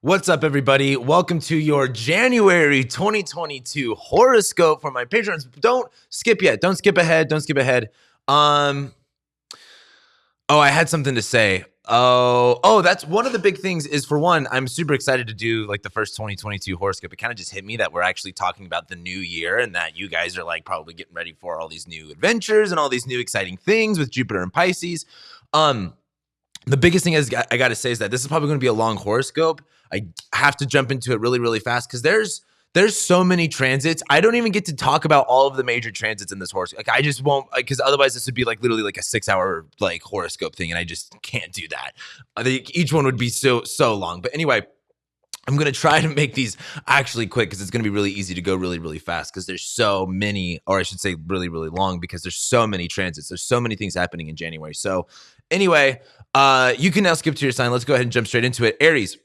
What's up, everybody? Welcome to your January 2022 horoscope for my patrons. Don't skip yet. Don't skip ahead. Don't skip ahead. I had something to say. That's one of the big things is, for one, I'm super excited to do like the first 2022 horoscope. It kind of just hit me that we're actually talking about the new year and that you guys are like probably getting ready for all these new adventures and all these new exciting things with Jupiter and Pisces. The biggest thing is I got to say is that this is probably going to be a long horoscope. I have to jump into it really, really fast because there's so many transits. I don't even get to talk about all of the major transits in this horoscope. Like I just won't, because otherwise this would be like literally like a 6-hour like horoscope thing, and I just can't do that. I think each one would be so long. But anyway, I'm going to try to make these actually quick because it's going to be really easy to go really, really fast because there's so many, or I should say really, really long because there's so many transits. There's so many things happening in January. So anyway, you can now skip to your sign. Let's go ahead and jump straight into it. Aries.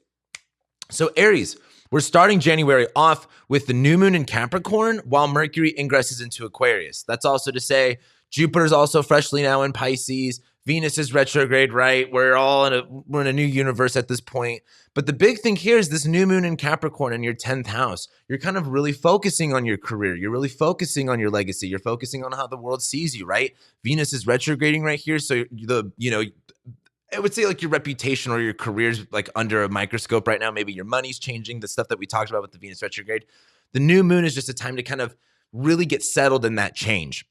So Aries, we're starting January off with the new moon in Capricorn while Mercury ingresses into Aquarius. That's also to say Jupiter's also freshly now in Pisces. Venus is retrograde, right? We're in a new universe at this point. But the big thing here is this new moon in Capricorn in your 10th house. You're kind of really focusing on your career. You're really focusing on your legacy. You're focusing on how the world sees you, right? Venus is retrograding right here. So I would say like your reputation or your career's like under a microscope right now. Maybe your money's changing, the stuff that we talked about with the Venus retrograde. The new moon is just a time to kind of really get settled in that change.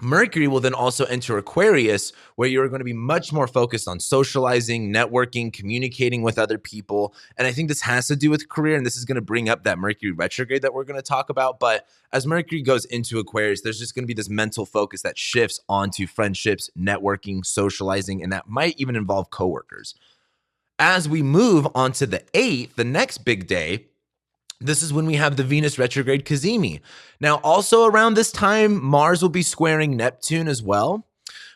Mercury will then also enter Aquarius, where you're going to be much more focused on socializing, networking, communicating with other people. And I think this has to do with career, and this is going to bring up that Mercury retrograde that we're going to talk about. But as Mercury goes into Aquarius, there's just going to be this mental focus that shifts onto friendships, networking, socializing, and that might even involve coworkers. As we move on to the 8th, the next big day, this is when we have the Venus retrograde Cazimi. Now, also around this time, Mars will be squaring Neptune as well.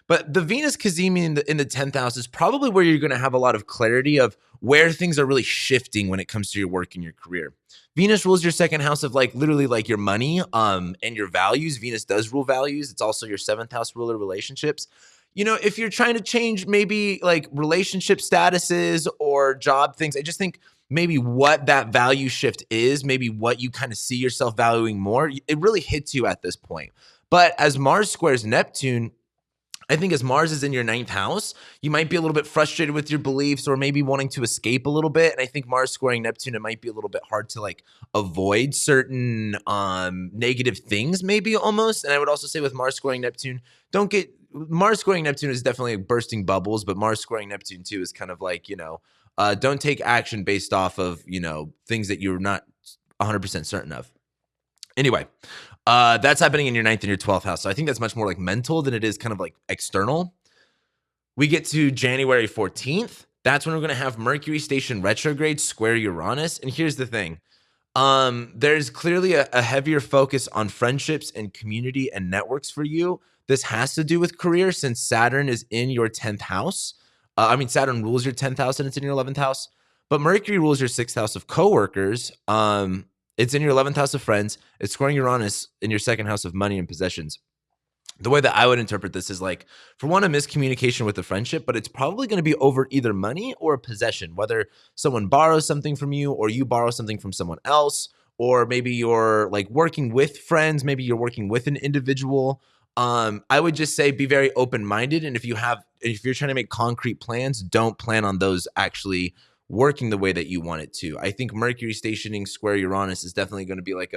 But the Venus Cazimi in the 10th house is probably where you're going to have a lot of clarity of where things are really shifting when it comes to your work and your career. Venus rules your second house of like literally like your money and your values. Venus does rule values. It's also your 7th house ruler relationships. You know, if you're trying to change maybe like relationship statuses or job things, I just think maybe what that value shift is, maybe what you kind of see yourself valuing more, it really hits you at this point. But as Mars squares Neptune, I think as Mars is in your 9th house, you might be a little bit frustrated with your beliefs or maybe wanting to escape a little bit. And I think Mars squaring Neptune, it might be a little bit hard to like avoid certain negative things, maybe almost. And I would also say with Mars squaring Neptune, Mars squaring Neptune is definitely bursting bubbles, but Mars squaring Neptune too is kind of like, don't take action based off of, things that you're not 100% certain of. Anyway, that's happening in your 9th and your 12th house. So I think that's much more like mental than it is kind of like external. We get to January 14th. That's when we're going to have Mercury station retrograde square Uranus. And here's the thing. There's clearly a heavier focus on friendships and community and networks for you. This has to do with career since Saturn is in your 10th house. Saturn rules your 10th house and it's in your 11th house, but Mercury rules your 6th house of coworkers. It's in your 11th house of friends. It's squaring Uranus in your 2nd house of money and possessions. The way that I would interpret this is like, for one, a miscommunication with a friendship, but it's probably going to be over either money or a possession, whether someone borrows something from you or you borrow something from someone else, or maybe you're like working with friends. Maybe you're working with an individual. I would just say be very open-minded. And if you're trying to make concrete plans, don't plan on those actually working the way that you want it to. I think Mercury stationing square Uranus is definitely going to be like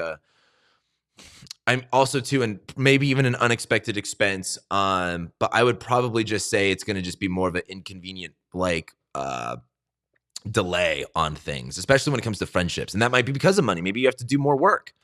I'm also too, and maybe even an unexpected expense. But I would probably just say it's going to just be more of an inconvenient, delay on things, especially when it comes to friendships. And that might be because of money. Maybe you have to do more work.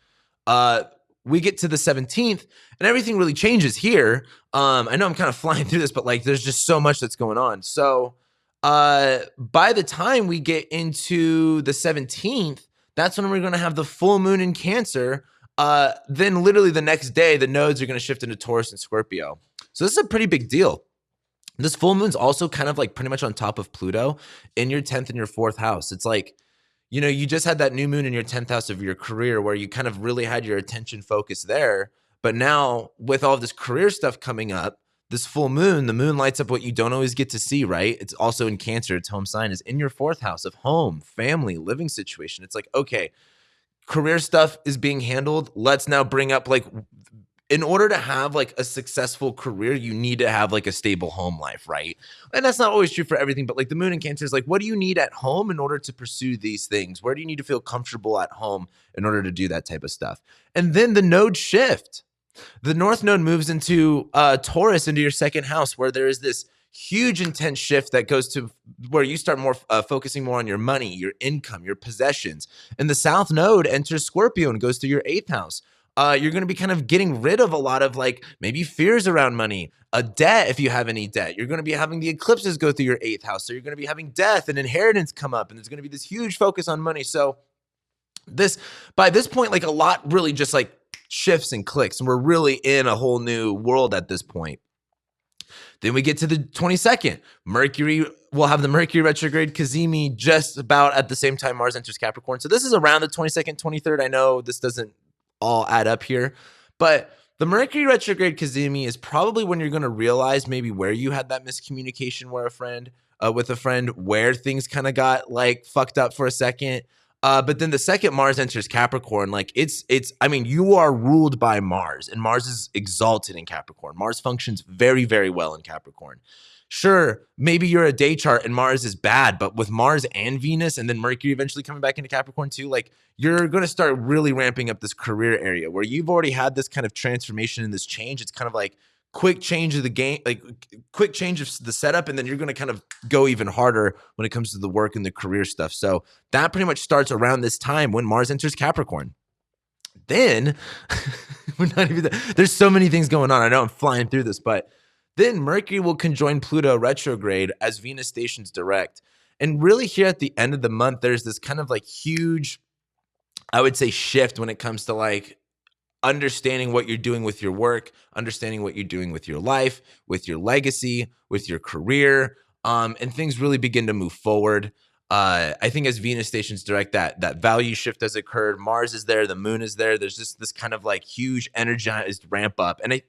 We get to the 17th and everything really changes here. I know I'm kind of flying through this, but like there's just so much that's going on. So by the time we get into the 17th, that's when we're going to have the full moon in Cancer. Then literally the next day, the nodes are going to shift into Taurus and Scorpio. So this is a pretty big deal. This full moon's also kind of like pretty much on top of Pluto in your 10th and your 4th house. It's like, you just had that new moon in your 10th house of your career where you kind of really had your attention focused there. But now with all of this career stuff coming up, This full moon, the moon lights up what you don't always get to see, right? It's also in Cancer. Its home sign is in your 4th house of home, family, living situation. It's like, okay, career stuff is being handled. Let's now bring up like, in order to have like a successful career, you need to have like a stable home life, right? And that's not always true for everything, but like the moon in Cancer is like, what do you need at home in order to pursue these things? Where do you need to feel comfortable at home in order to do that type of stuff? And then the node shift. The North Node moves into Taurus, into your 2nd house, where there is this huge intense shift that goes to where you start more focusing more on your money, your income, your possessions. And the South Node enters Scorpio and goes to your 8th house. You're going to be kind of getting rid of a lot of like maybe fears around money, a debt if you have any debt. You're going to be having the eclipses go through your 8th house. So you're going to be having death and inheritance come up, and there's going to be this huge focus on money. So by this point, like a lot really just like shifts and clicks, and we're really in a whole new world at this point. Then we get to the 22nd. We'll have the Mercury retrograde Cazimi just about at the same time Mars enters Capricorn. So this is around the 22nd, 23rd. I know this doesn't all add up here, but the Mercury retrograde Cazimi is probably when you're going to realize maybe where you had that miscommunication with a friend, where things kind of got like fucked up for a second. But then the second Mars enters Capricorn, like I mean, you are ruled by Mars, and Mars is exalted in Capricorn. Mars functions very, very well in Capricorn. Sure, maybe you're a day chart and Mars is bad, but with Mars and Venus and then Mercury eventually coming back into Capricorn too, like you're going to start really ramping up this career area where you've already had this kind of transformation and this change. It's kind of like quick change of the game, like quick change of the setup, and then you're going to kind of go even harder when it comes to the work and the career stuff. So that pretty much starts around this time when Mars enters Capricorn. Then we're not even there's so many things going on. I know I'm flying through this, but then Mercury will conjoin Pluto retrograde as Venus stations direct. And really here at the end of the month, there's this kind of like huge, I would say, shift when it comes to like understanding what you're doing with your work, understanding what you're doing with your life, with your legacy, with your career, and things really begin to move forward. I think as Venus stations direct, that value shift has occurred. Mars is there, the moon is there. There's just this kind of like huge energized ramp up, and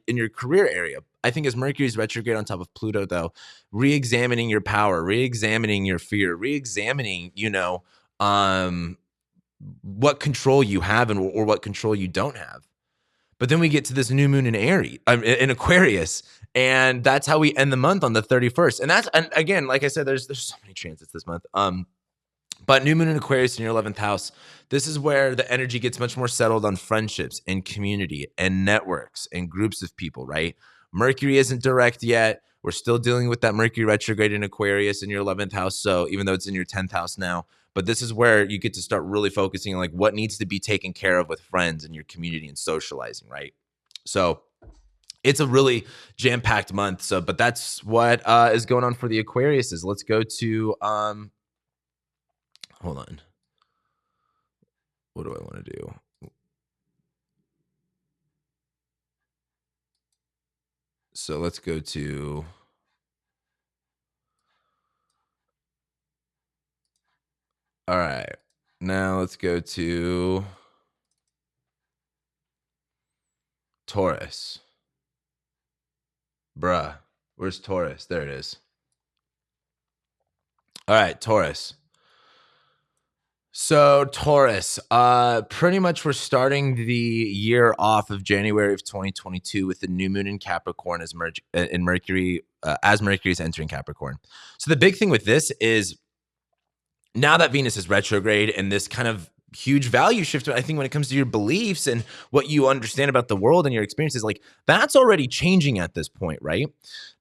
in your career area. I think as Mercury's retrograde on top of Pluto, though, re-examining your power, re-examining your fear, re-examining, what control you have or what control you don't have. But then we get to this new moon in in Aquarius, and that's how we end the month on the 31st. And again, like I said, there's so many transits this month. But new moon in Aquarius in your 11th house, this is where the energy gets much more settled on friendships and community and networks and groups of people, right? Mercury isn't direct yet. We're still dealing with that Mercury retrograde in Aquarius in your 11th house. So even though it's in your 10th house now, but this is where you get to start really focusing on like what needs to be taken care of with friends and your community and socializing, right? So it's a really jam-packed month. So, but that's what is going on for the Aquariuses. Let's go to, hold on. What do I want to do? So let's go to, all right, now let's go to Taurus. Bruh, where's Taurus? There it is. All right, Taurus. So Taurus, pretty much we're starting the year off of January of 2022 with the new moon in Capricorn as Mercury is entering Capricorn. So the big thing with this is now that Venus is retrograde and this kind of huge value shift, I think when it comes to your beliefs and what you understand about the world and your experiences, like that's already changing at this point, right?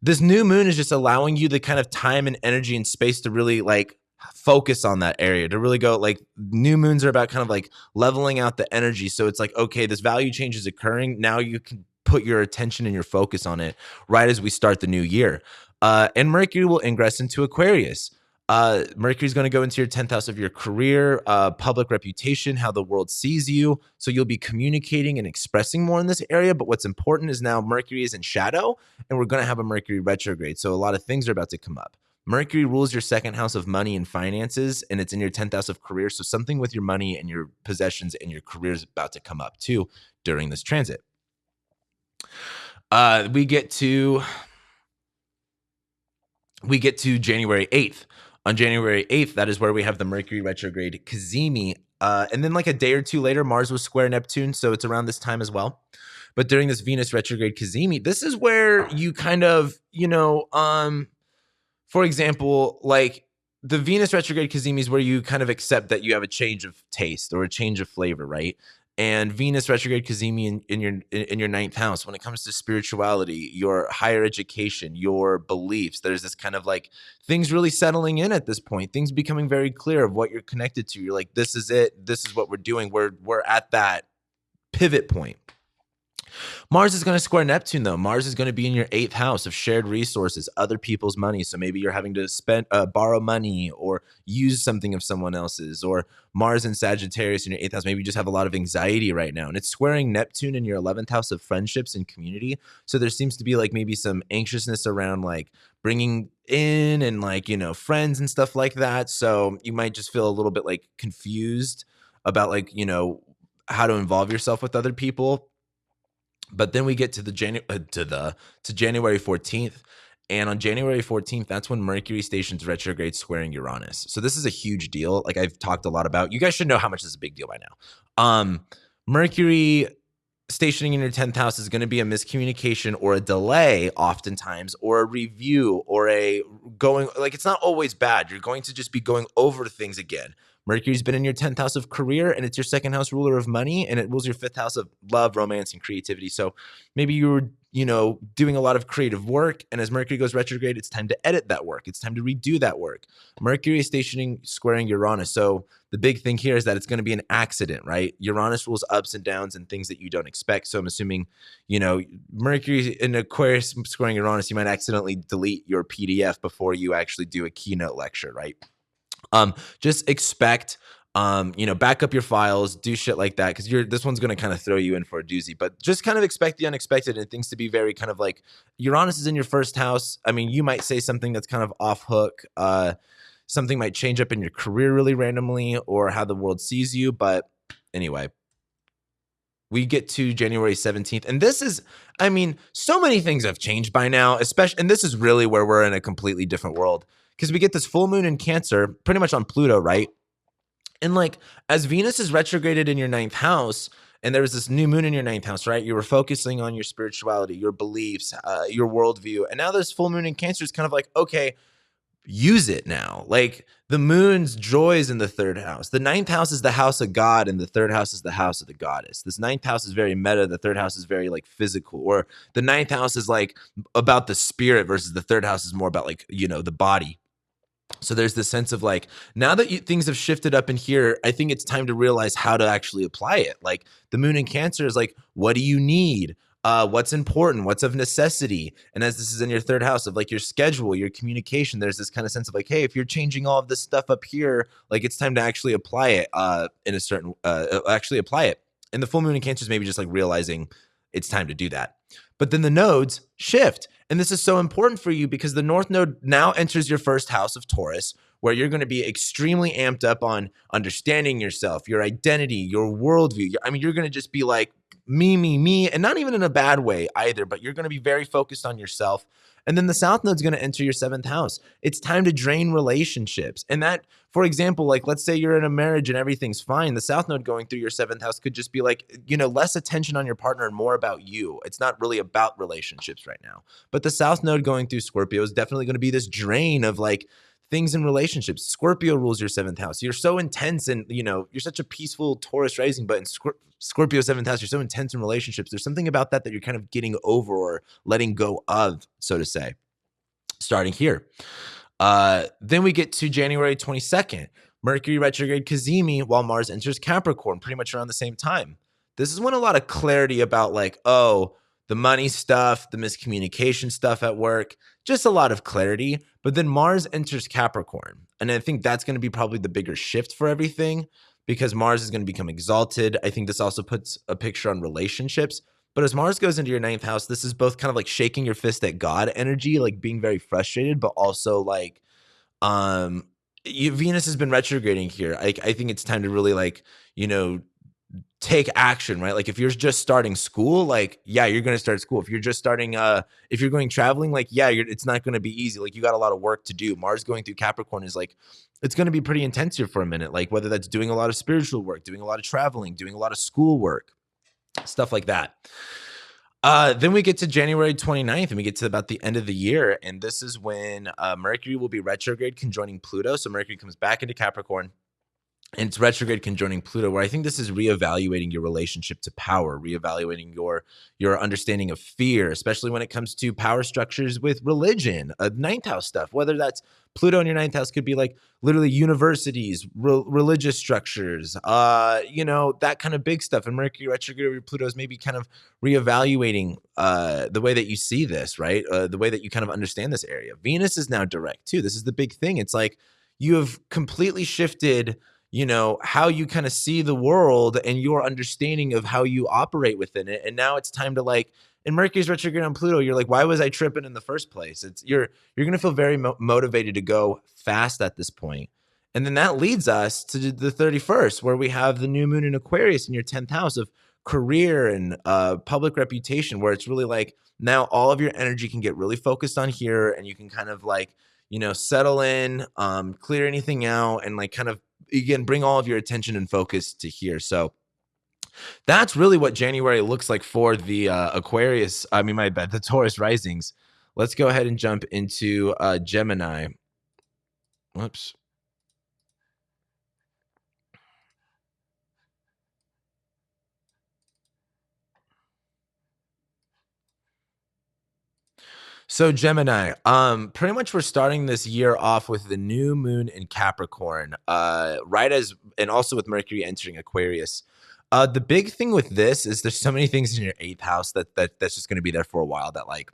This new moon is just allowing you the kind of time and energy and space to really like focus on that area, to really go, like new moons are about kind of like leveling out the energy. So it's like, okay, this value change is occurring. Now you can put your attention and your focus on it right as we start the new year. And Mercury will ingress into Aquarius. Mercury is going to go into your 10th house of your career, public reputation, how the world sees you. So you'll be communicating and expressing more in this area. But what's important is now Mercury is in shadow and we're going to have a Mercury retrograde. So a lot of things are about to come up. Mercury rules your 2nd house of money and finances, and it's in your 10th house of career. So something with your money and your possessions and your career is about to come up too during this transit. We get to January 8th. On January 8th, that is where we have the Mercury retrograde Cazimi. And then like a day or two later, Mars was square Neptune. So it's around this time as well. But during this Venus retrograde Cazimi, this is where you kind of, for example, like the Venus retrograde Cazimi is where you kind of accept that you have a change of taste or a change of flavor, right? And Venus retrograde Cazimi in your ninth house, when it comes to spirituality, your higher education, your beliefs, there's this kind of like things really settling in at this point, things becoming very clear of what you're connected to. You're like, this is it. This is what we're doing. We're at that pivot point. Mars is going to square Neptune, though. Mars is going to be in your eighth house of shared resources, other people's money. So maybe you're having to borrow money or use something of someone else's. Or Mars and Sagittarius in your eighth house, maybe you just have a lot of anxiety right now. And it's squaring Neptune in your 11th house of friendships and community. So there seems to be like maybe some anxiousness around like bringing in and like, friends and stuff like that. So you might just feel a little bit like confused about like, how to involve yourself with other people. But then we get to January 14th, and on January 14th, that's when Mercury stations retrograde squaring Uranus. So this is a huge deal. Like I've talked a lot about. You guys should know how much this is a big deal by now. Mercury stationing in your 10th house is going to be a miscommunication or a delay oftentimes, or a review, or a going, like it's not always bad. You're going to just be going over things again. Mercury's been in your 10th house of career, and it's your second house ruler of money, and it rules your 5th house of love, romance, and creativity. So maybe you were, doing a lot of creative work, and as Mercury goes retrograde, it's time to edit that work. It's time to redo that work. Mercury is stationing, squaring Uranus. So the big thing here is that it's going to be an accident, right? Uranus rules ups and downs and things that you don't expect. So I'm assuming, Mercury in Aquarius squaring Uranus, you might accidentally delete your PDF before you actually do a keynote lecture, right? Just expect, back up your files, do shit like that, because this one's going to kind of throw you in for a doozy. But just kind of expect the unexpected and things to be very kind of like Uranus is in your first house. I mean, you might say something that's kind of off hook. Something might change up in your career really randomly or how the world sees you. But anyway, we get to January 17th. And this is, so many things have changed by now, especially, and this is really where we're in a completely different world. Because we get this full moon in Cancer, pretty much on Pluto, right? And like, as Venus is retrograded in your ninth house, and there was this new moon in your ninth house, right? You were focusing on your spirituality, your beliefs, your worldview. And now this full moon in Cancer is kind of like, okay, use it now. Like the moon's joys in the third house. The ninth house is the house of God, and the third house is the house of the goddess. This ninth house is very meta. The third house is very like physical, or the ninth house is like about the spirit versus the third house is more about like, the body. So there's this sense of like, now that things have shifted up in here, I think it's time to realize how to actually apply it. Like the moon in Cancer is like, what do you need? What's important? What's of necessity? And as this is in your third house of like your schedule, your communication, there's this kind of sense of like, hey, if you're changing all of this stuff up here, like it's time to actually apply it actually apply it. And the full moon in Cancer is maybe just like realizing it's time to do that. But then the nodes shift. And this is so important for you because the North Node now enters your first house of Taurus, where you're going to be extremely amped up on understanding yourself, your identity, your worldview. You're going to just be like, me, and not even in a bad way either, but you're going to be very focused on yourself. And then the South Node's going to enter your 7th house. It's time to drain relationships. And that, for example, like let's say you're in a marriage and everything's fine. The South Node going through your 7th house could just be like, less attention on your partner and more about you. It's not really about relationships right now. But the South Node going through Scorpio is definitely going to be this drain of like things in relationships. Scorpio rules your 7th house. You're so intense and, you're such a peaceful Taurus rising, but in Scorpio 7th house, you're so intense in relationships. There's something about that you're kind of getting over or letting go of, so to say, starting here. Then we get to January 22nd, Mercury retrograde Cazimi while Mars enters Capricorn, pretty much around the same time. This is when a lot of clarity about like, the money stuff, the miscommunication stuff at work, just a lot of clarity. But then Mars enters Capricorn. And I think that's going to be probably the bigger shift for everything because Mars is going to become exalted. I think this also puts a picture on relationships. But as Mars goes into your 9th house, this is both kind of like shaking your fist at God energy, like being very frustrated, but also like Venus has been retrograding here. I think it's time to really like, take action, right? Like if you're just starting school, like, yeah, you're going to start school. If you're just starting, if you're going traveling, like, yeah, it's not going to be easy. Like you got a lot of work to do. Mars going through Capricorn is like, it's going to be pretty intense here for a minute. Like whether that's doing a lot of spiritual work, doing a lot of traveling, doing a lot of school work, stuff like that. Then we get to January 29th and we get to about the end of the year. And this is when Mercury will be retrograde conjoining Pluto. So Mercury comes back into Capricorn. And it's retrograde conjoining Pluto, where I think this is reevaluating your relationship to power, reevaluating your understanding of fear, especially when it comes to power structures with religion, ninth house stuff. Whether that's Pluto in your ninth house could be like literally universities, religious structures, that kind of big stuff. And Mercury retrograde over Pluto is maybe kind of reevaluating the way that you see this, right? The way that you kind of understand this area. Venus is now direct too. This is the big thing. It's like you have completely shifted how you kind of see the world and your understanding of how you operate within it. And now it's time to and Mercury's retrograde on Pluto, you're like, why was I tripping in the first place? You're going to feel very motivated to go fast at this point. And then that leads us to the 31st, where we have the new moon in Aquarius in your 10th house of career and public reputation, where it's really like now all of your energy can get really focused on here and you can kind of settle in, clear anything out and kind of, again, bring all of your attention and focus to here. So that's really what January looks like for the the Taurus risings. Let's go ahead and jump into Gemini. Whoops. So Gemini, pretty much we're starting this year off with the new moon in Capricorn, and also with Mercury entering Aquarius. The big thing with this is there's so many things in your 8th house that's just going to be there for a while that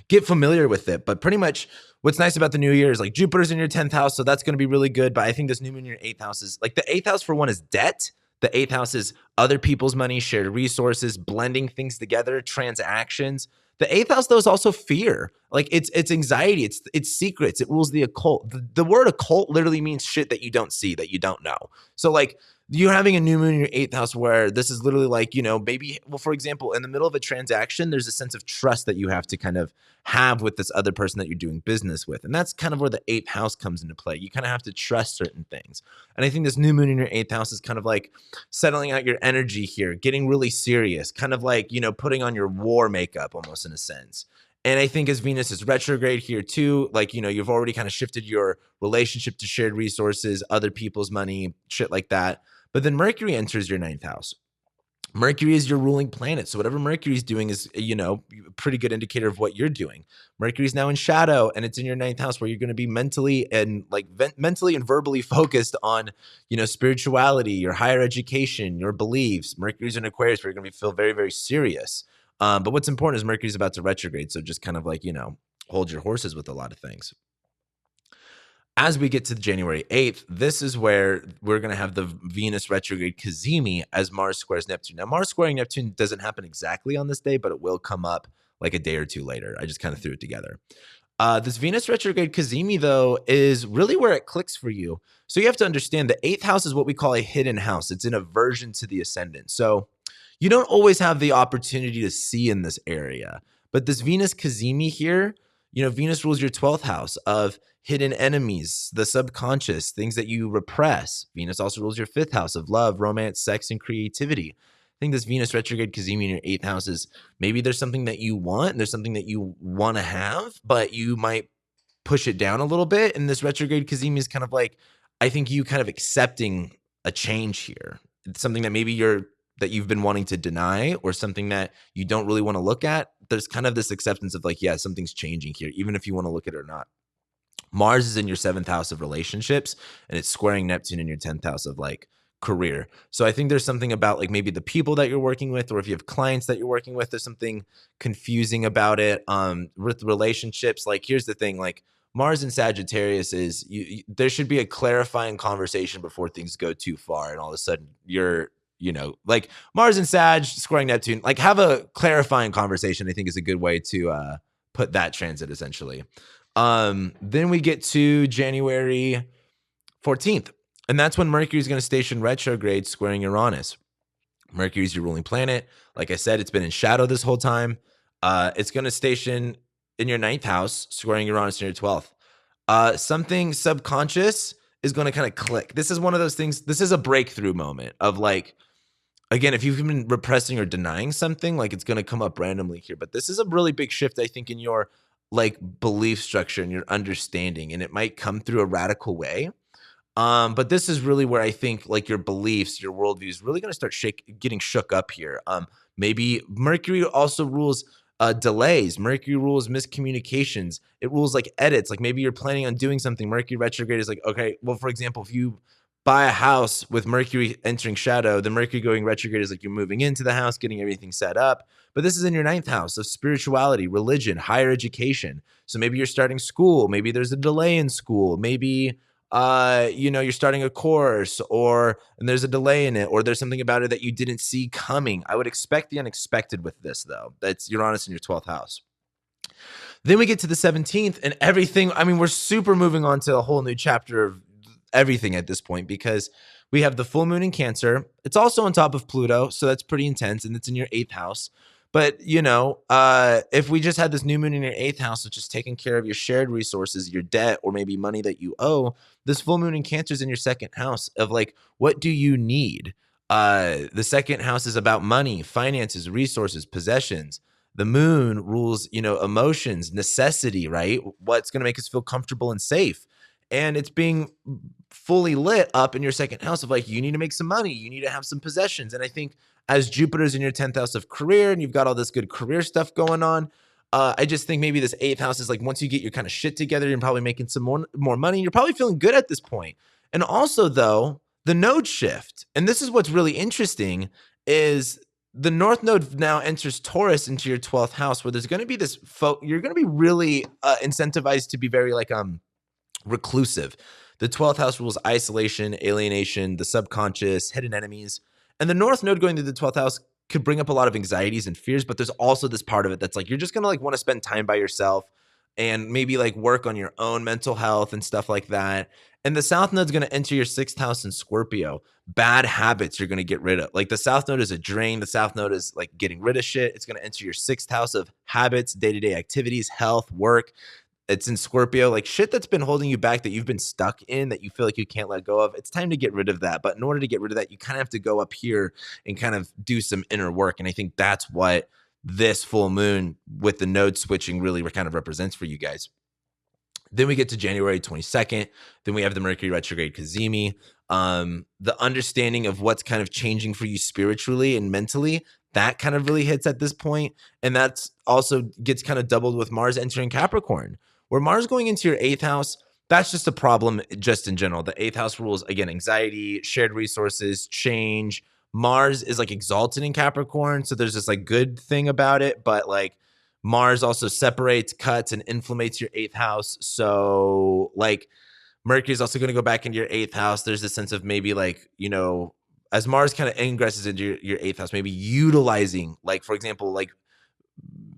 get familiar with it. But pretty much what's nice about the new year is Jupiter's in your 10th house, so that's going to be really good. But I think this new moon in your 8th house is the 8th house for one is debt. The 8th house is other people's money, shared resources, blending things together, transactions. The 8th house, though, is also fear. It's anxiety. It's secrets. It rules the occult. The word occult literally means shit that you don't see, that you don't know. So you're having a new moon in your 8th house where this is literally maybe, well, for example, in the middle of a transaction, there's a sense of trust that you have to kind of have with this other person that you're doing business with. And that's kind of where the 8th house comes into play. You kind of have to trust certain things. And I think this new moon in your 8th house is kind of settling out your energy here, getting really serious, kind of putting on your war makeup almost in a sense. And I think as Venus is retrograde here too, you've already kind of shifted your relationship to shared resources, other people's money, shit like that. But then Mercury enters your 9th house. Mercury is your ruling planet. So whatever Mercury's doing is, a pretty good indicator of what you're doing. Mercury's now in shadow and it's in your 9th house where you're going to be mentally and verbally focused on, spirituality, your higher education, your beliefs. Mercury's in Aquarius where you're going to feel very, very serious. But what's important is Mercury's about to retrograde. So just kind of hold your horses with a lot of things. As we get to January 8th, this is where we're going to have the Venus retrograde Cazimi as Mars squares Neptune. Now, Mars squaring Neptune doesn't happen exactly on this day, but it will come up a day or two later. I just kind of threw it together. This Venus retrograde Cazimi, though, is really where it clicks for you. So you have to understand the 8th house is what we call a hidden house. It's in aversion to the ascendant. So you don't always have the opportunity to see in this area. But this Venus Cazimi here, Venus rules your 12th house of hidden enemies, the subconscious, things that you repress. Venus also rules your 5th house of love, romance, sex, and creativity. I think this Venus retrograde Cazimi in your 8th house is maybe there's something that you want, and there's something that you want to have, but you might push it down a little bit. And this retrograde Cazimi is kind of I think you kind of accepting a change here. It's something that maybe that you've been wanting to deny or something that you don't really want to look at. There's kind of this acceptance of yeah, something's changing here, even if you want to look at it or not. Mars is in your 7th house of relationships and it's squaring Neptune in your 10th house of career. So I think there's something about maybe the people that you're working with, or if you have clients that you're working with, there's something confusing about it. With relationships, here's the thing, Mars and Sagittarius is there should be a clarifying conversation before things go too far. And all of a sudden you're, Mars and Sag squaring Neptune, have a clarifying conversation, I think is a good way to put that transit essentially. Then we get to January 14th. And that's when Mercury is going to station retrograde squaring Uranus. Mercury is your ruling planet. Like I said, it's been in shadow this whole time. It's going to station in your ninth house, squaring Uranus in your 12th. Something subconscious is going to kind of click. This is one of those things. This is a breakthrough moment of like, again, if you've been repressing or denying something, like it's going to come up randomly here. But this is a really big shift, I think, in your like belief structure and your understanding. And it might come through a radical way. But this is really where I think like your beliefs, your worldview is really going to start getting shook up here. Maybe Mercury also rules delays. Mercury rules miscommunications. It rules like edits. Like maybe you're planning on doing something. Mercury retrograde is like, okay, well, for example, if you buy a house with Mercury entering shadow, the Mercury going retrograde is like you're moving into the house, getting everything set up. But this is in your ninth house of spirituality, religion, higher education. So maybe you're starting school. Maybe there's a delay in school. Maybe you're starting a course and there's a delay in it, or there's something about it that you didn't see coming. I would expect the unexpected with this, though. That's Uranus in your 12th house. Then we get to the 17th and everything. I mean, we're super moving on to a whole new chapter of everything at this point because we have the full moon in Cancer. It's also on top of Pluto, so that's pretty intense, and it's in your 8th house. But, if we just had this new moon in your 8th house, which is taking care of your shared resources, your debt, or maybe money that you owe, this full moon in Cancer is in your 2nd house of like, what do you need? The 2nd house is about money, finances, resources, possessions. The moon rules, emotions, necessity, right? What's going to make us feel comfortable and safe. And it's being fully lit up in your 2nd house of like, you need to make some money. You need to have some possessions. And I think as Jupiter's in your 10th house of career and you've got all this good career stuff going on, I just think maybe this 8th house is like, once you get your kind of shit together, you're probably making some more money. You're probably feeling good at this point. And also though, the node shift. And this is what's really interesting is the North Node now enters Taurus into your 12th house, where there's going to be this you're going to be really incentivized to be very like reclusive. The 12th house rules isolation, alienation, the subconscious, hidden enemies. And the North Node going to the 12th house could bring up a lot of anxieties and fears, but there's also this part of it that's like you're just going to like want to spend time by yourself and maybe like work on your own mental health and stuff like that. And the South Node's going to enter your 6th house in Scorpio. Bad habits you're going to get rid of. Like the South Node is a drain. The South Node is like getting rid of shit. It's going to enter your 6th house of habits, day-to-day activities, health, work. It's in Scorpio, like shit that's been holding you back, that you've been stuck in, that you feel like you can't let go of. It's time to get rid of that. But in order to get rid of that, you kind of have to go up here and kind of do some inner work. And I think that's what this full moon with the node switching really kind of represents for you guys. Then we get to January 22nd. Then we have the Mercury retrograde Cazimi. The understanding of what's kind of changing for you spiritually and mentally, that kind of really hits at this point. And that's also gets kind of doubled with Mars entering Capricorn, where Mars going into your 8th house. That's just a problem just in general. The 8th house rules, again, anxiety, shared resources, change. Mars is like exalted in Capricorn. So there's this like good thing about it, but like Mars also separates, cuts, and inflammates your 8th house. So like Mercury is also going to go back into your 8th house. There's this sense of maybe like, as Mars kind of ingresses into your 8th house, maybe utilizing, like, for example, like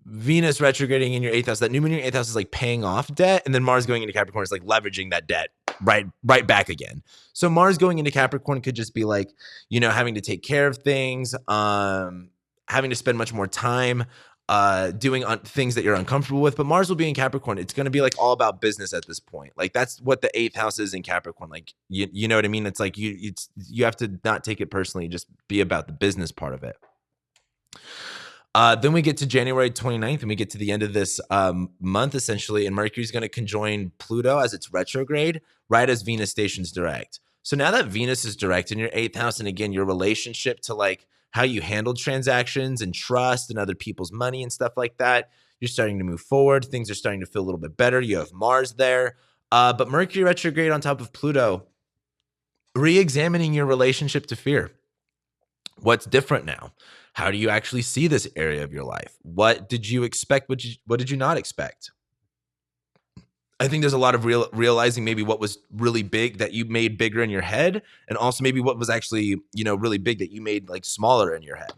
Venus retrograding in your 8th house, that new moon in your 8th house is like paying off debt. And then Mars going into Capricorn is like leveraging that debt right back again. So Mars going into Capricorn could just be like, having to take care of things, having to spend much more time doing things that you're uncomfortable with. But Mars will be in Capricorn. It's going to be like all about business at this point. Like that's what the 8th house is in Capricorn. Like, you know what I mean? It's like you have to not take it personally, just be about the business part of it. Then we get to January 29th and we get to the end of this month essentially. And Mercury's going to conjoin Pluto as its retrograde, right as Venus stations direct. So now that Venus is direct in your 8th house, and again, your relationship to like how you handle transactions and trust and other people's money and stuff like that, you're starting to move forward. Things are starting to feel a little bit better. You have Mars there. But Mercury retrograde on top of Pluto, re-examining your relationship to fear. What's different now? How do you actually see this area of your life? What did you expect? What did you not expect? I think there's a lot of realizing maybe what was really big that you made bigger in your head, and also maybe what was actually, really big that you made like smaller in your head.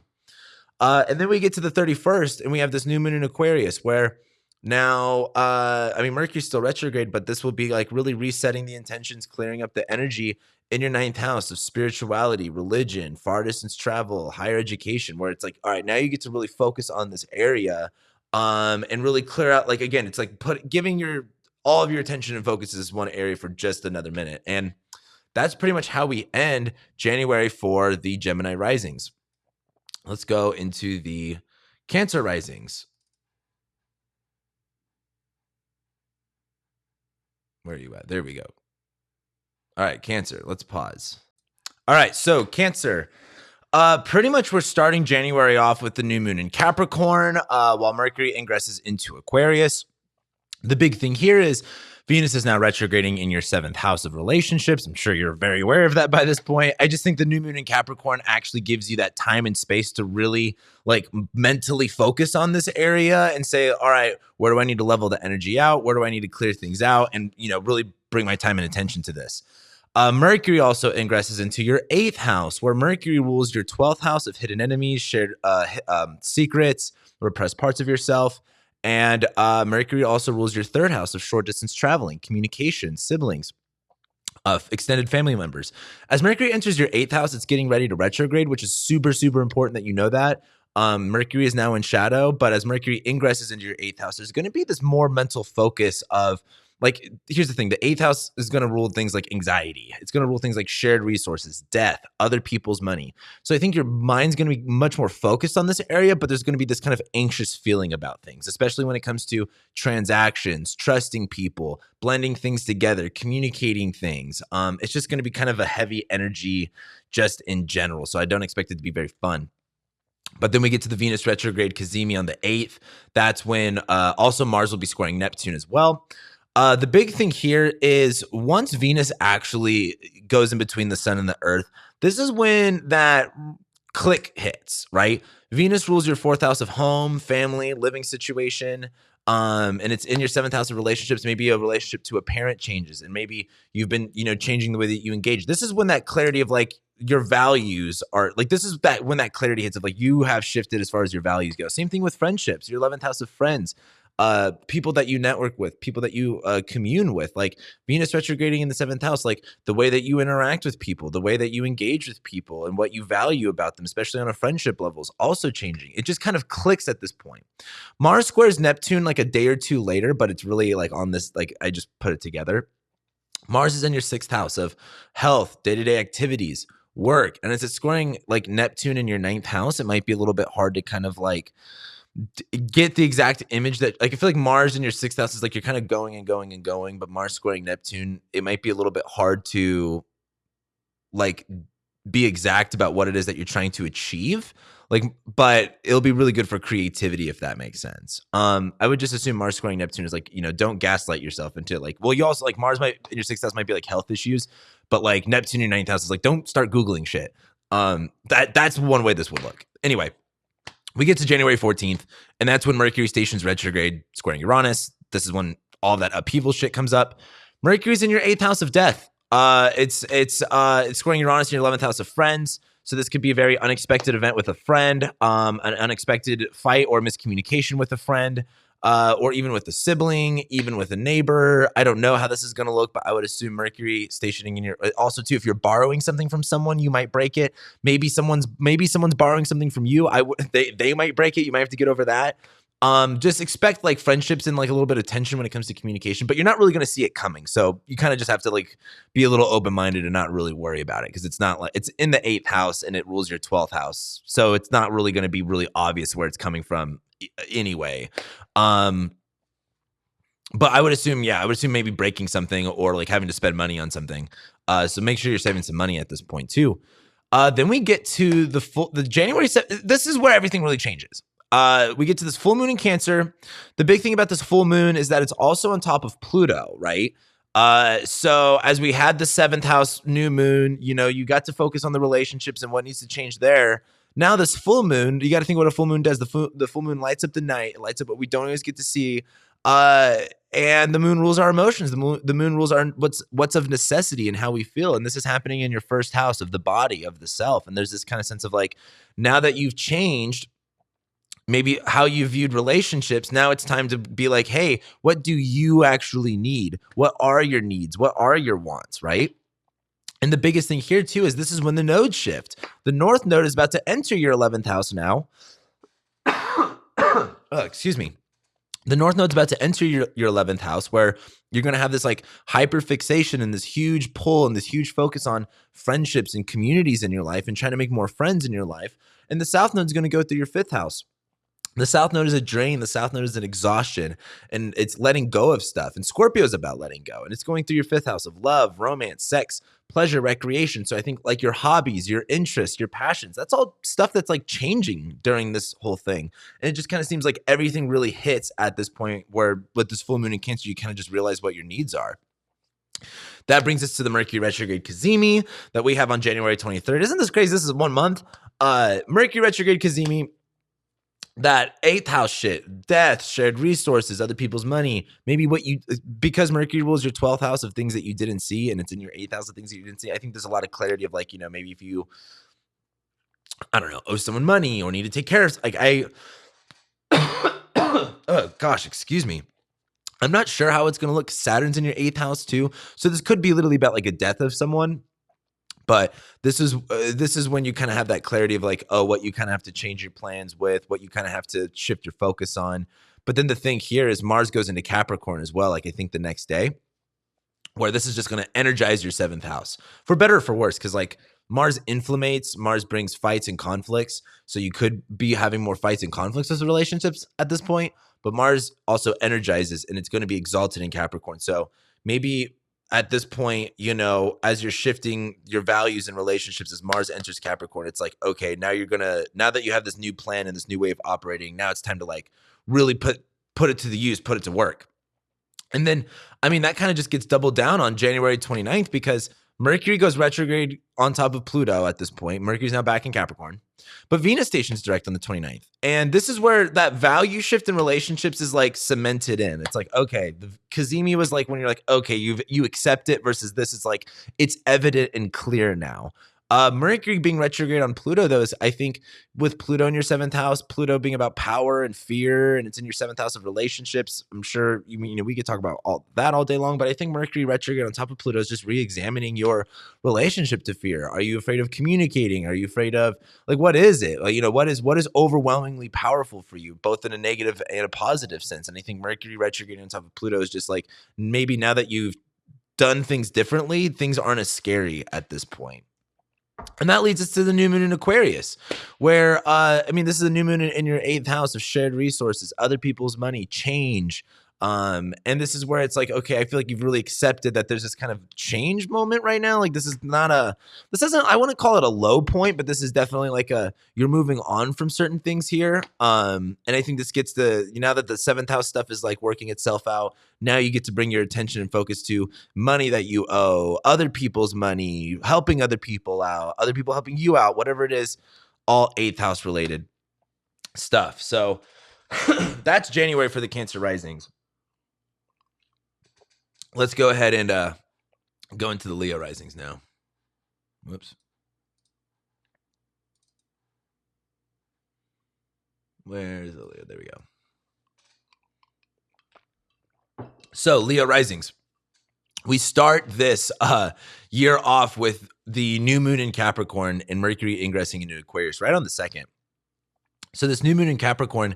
And then we get to the 31st and we have this new moon in Aquarius where now, Mercury's still retrograde, but this will be like really resetting the intentions, clearing up the energy in your ninth house of spirituality, religion, far distance travel, higher education, where it's like, all right, now you get to really focus on this area, and really clear out. Like again, it's like giving your all of your attention and focus to this one area for just another minute. And that's pretty much how we end January for the Gemini risings. Let's go into the Cancer risings. Where are you at? There we go. All right, Cancer, let's pause. All right, so Cancer, pretty much we're starting January off with the new moon in Capricorn, while Mercury ingresses into Aquarius. The big thing here is Venus is now retrograding in your 7th house of relationships. I'm sure you're very aware of that by this point. I just think the new moon in Capricorn actually gives you that time and space to really like mentally focus on this area and say, all right, where do I need to level the energy out? Where do I need to clear things out? And, really bring my time and attention to this. Mercury also ingresses into your 8th house, where Mercury rules your 12th house of hidden enemies, shared secrets, repressed parts of yourself. And Mercury also rules your 3rd house of short distance traveling, communication, siblings, extended family members. As Mercury enters your 8th house, it's getting ready to retrograde, which is super, super important that you know that. Mercury is now in shadow, but as Mercury ingresses into your 8th house, there's going to be this more mental focus of, like, here's the thing. The 8th house is going to rule things like anxiety. It's going to rule things like shared resources, death, other people's money. So I think your mind's going to be much more focused on this area, but there's going to be this kind of anxious feeling about things, especially when it comes to transactions, trusting people, blending things together, communicating things. It's just going to be kind of a heavy energy just in general. So I don't expect it to be very fun. But then we get to the Venus retrograde Cazimi on the 8th. That's when also Mars will be squaring Neptune as well. The big thing here is once Venus actually goes in between the sun and the earth, this is when that click hits, right? Venus rules your 4th house of home, family, living situation. And it's in your 7th house of relationships. Maybe a relationship to a parent changes, and maybe you've been, changing the way that you engage. This is when that clarity of like your values are like, this is that when that clarity hits of like you have shifted as far as your values go. Same thing with friendships, your 11th house of friends. People that you network with, people that you commune with, like Venus retrograding in the 7th house, like the way that you interact with people, the way that you engage with people and what you value about them, especially on a friendship level, is also changing. It just kind of clicks at this point. Mars squares Neptune like a day or two later, but it's really like on this, like I just put it together. Mars is in your 6th house of health, day-to-day activities, work. And as it's squaring like Neptune in your 9th house, it might be a little bit hard to kind of like get the exact image that, like, I feel like Mars in your 6th house is like you're kind of going and going and going, but Mars squaring Neptune, it might be a little bit hard to like be exact about what it is that you're trying to achieve. Like, but it'll be really good for creativity if that makes sense. I would just assume Mars squaring Neptune is like, don't gaslight yourself into like, well, you also like Mars might in your 6th house might be like health issues, but like Neptune in your 9th house is like, don't start Googling shit. That's one way this would look. Anyway, we get to January 14th, and that's when Mercury stations retrograde, squaring Uranus. This is when all that upheaval shit comes up. Mercury's in your 8th house of death. It's squaring Uranus in your 11th house of friends. So this could be a very unexpected event with a friend, an unexpected fight or miscommunication with a friend, or even with a sibling, even with a neighbor. I don't know how this is going to look, but I would assume Mercury stationing in your, also too, if you're borrowing something from someone, you might break it. Maybe someone's borrowing something from you. They might break it. You might have to get over that. Just expect like friendships and like a little bit of tension when it comes to communication, but you're not really going to see it coming. So you kind of just have to like be a little open-minded and not really worry about it, because it's not like it's in the 8th house and it rules your 12th house. So it's not really going to be really obvious where it's coming from anyway. But I would assume maybe breaking something or like having to spend money on something. So make sure you're saving some money at this point too. Then we get to the January. This is where everything really changes. We get to this full moon in Cancer. The big thing about this full moon is that it's also on top of Pluto, right? So as we had the 7th house new moon, you got to focus on the relationships and what needs to change there. Now this full moon, you got to think what a full moon does. The full moon lights up the night, it lights up what we don't always get to see. And the moon rules our emotions. The moon rules our what's of necessity and how we feel. And this is happening in your 1st house of the body, of the self. And there's this kind of sense of like, now that you've changed maybe how you viewed relationships, now it's time to be like, hey, what do you actually need? What are your needs? What are your wants, right? And the biggest thing here too is this is when the nodes shift. The North Node is about to enter your 11th house now. Excuse me. The North Node's about to enter your 11th house, where you're going to have this like hyper fixation and this huge pull and this huge focus on friendships and communities in your life and trying to make more friends in your life. And the South Node is going to go through your 5th house. The South Node is a drain. The South Node is an exhaustion, and it's letting go of stuff. And Scorpio is about letting go, and it's going through your 5th house of love, romance, sex, pleasure, recreation. So I think like your hobbies, your interests, your passions, that's all stuff that's like changing during this whole thing. And it just kind of seems like everything really hits at this point where with this full moon in Cancer, you kind of just realize what your needs are. That brings us to the Mercury retrograde Cazimi that we have on January 23rd. Isn't this crazy? This is 1 month. Mercury retrograde Cazimi. That 8th house shit, death, shared resources, other people's money, maybe because Mercury rules your 12th house of things that you didn't see, and it's in your 8th house of things that you didn't see. I think there's a lot of clarity of like, maybe if you, I don't know, owe someone money or need to take care of, like oh gosh, excuse me. I'm not sure how it's going to look. Saturn's in your 8th house too. So this could be literally about like a death of someone. But this is when you kind of have that clarity of like, oh, what you kind of have to change your plans with, what you kind of have to shift your focus on. But then the thing here is Mars goes into Capricorn as well, like I think the next day, where this is just going to energize your 7th house for better or for worse. Because like Mars inflammates, Mars brings fights and conflicts. So you could be having more fights and conflicts with relationships at this point. But Mars also energizes, and it's going to be exalted in Capricorn. So maybe at this point, as you're shifting your values and relationships, as Mars enters Capricorn, it's like, okay, now that you have this new plan and this new way of operating, now it's time to like really put it to the use, put it to work. And then, that kind of just gets doubled down on January 29th because Mercury goes retrograde on top of Pluto at this point. Mercury's now back in Capricorn, but Venus stations direct on the 29th. And this is where that value shift in relationships is like cemented in. It's like, okay, the Cazimi was like when you're like, okay, you accept it, versus this is like, it's evident and clear now. Mercury being retrograde on Pluto, though, is I think with Pluto in your 7th house, Pluto being about power and fear, and it's in your 7th house of relationships. I'm sure we could talk about all that all day long, but I think Mercury retrograde on top of Pluto is just re-examining your relationship to fear. Are you afraid of communicating? Are you afraid of like what is it? Like, what is overwhelmingly powerful for you, both in a negative and a positive sense? And I think Mercury retrograde on top of Pluto is just like maybe now that you've done things differently, things aren't as scary at this point. And that leads us to the new moon in Aquarius, where, this is a new moon in your 8th house of shared resources, other people's money, change. And this is where it's like, okay, I feel like you've really accepted that there's this kind of change moment right now. Like this isn't, I wouldn't call it a low point, but this is definitely like you're moving on from certain things here. And I think this gets now that the 7th house stuff is like working itself out, now you get to bring your attention and focus to money that you owe, other people's money, helping other people out, other people helping you out, whatever it is, all 8th house related stuff. So that's January for the Cancer risings. Let's go ahead and go into the Leo risings now. Whoops. Where's the Leo? There we go. So Leo risings. We start this year off with the new moon in Capricorn and Mercury ingressing into Aquarius right on the 2nd. So this new moon in Capricorn,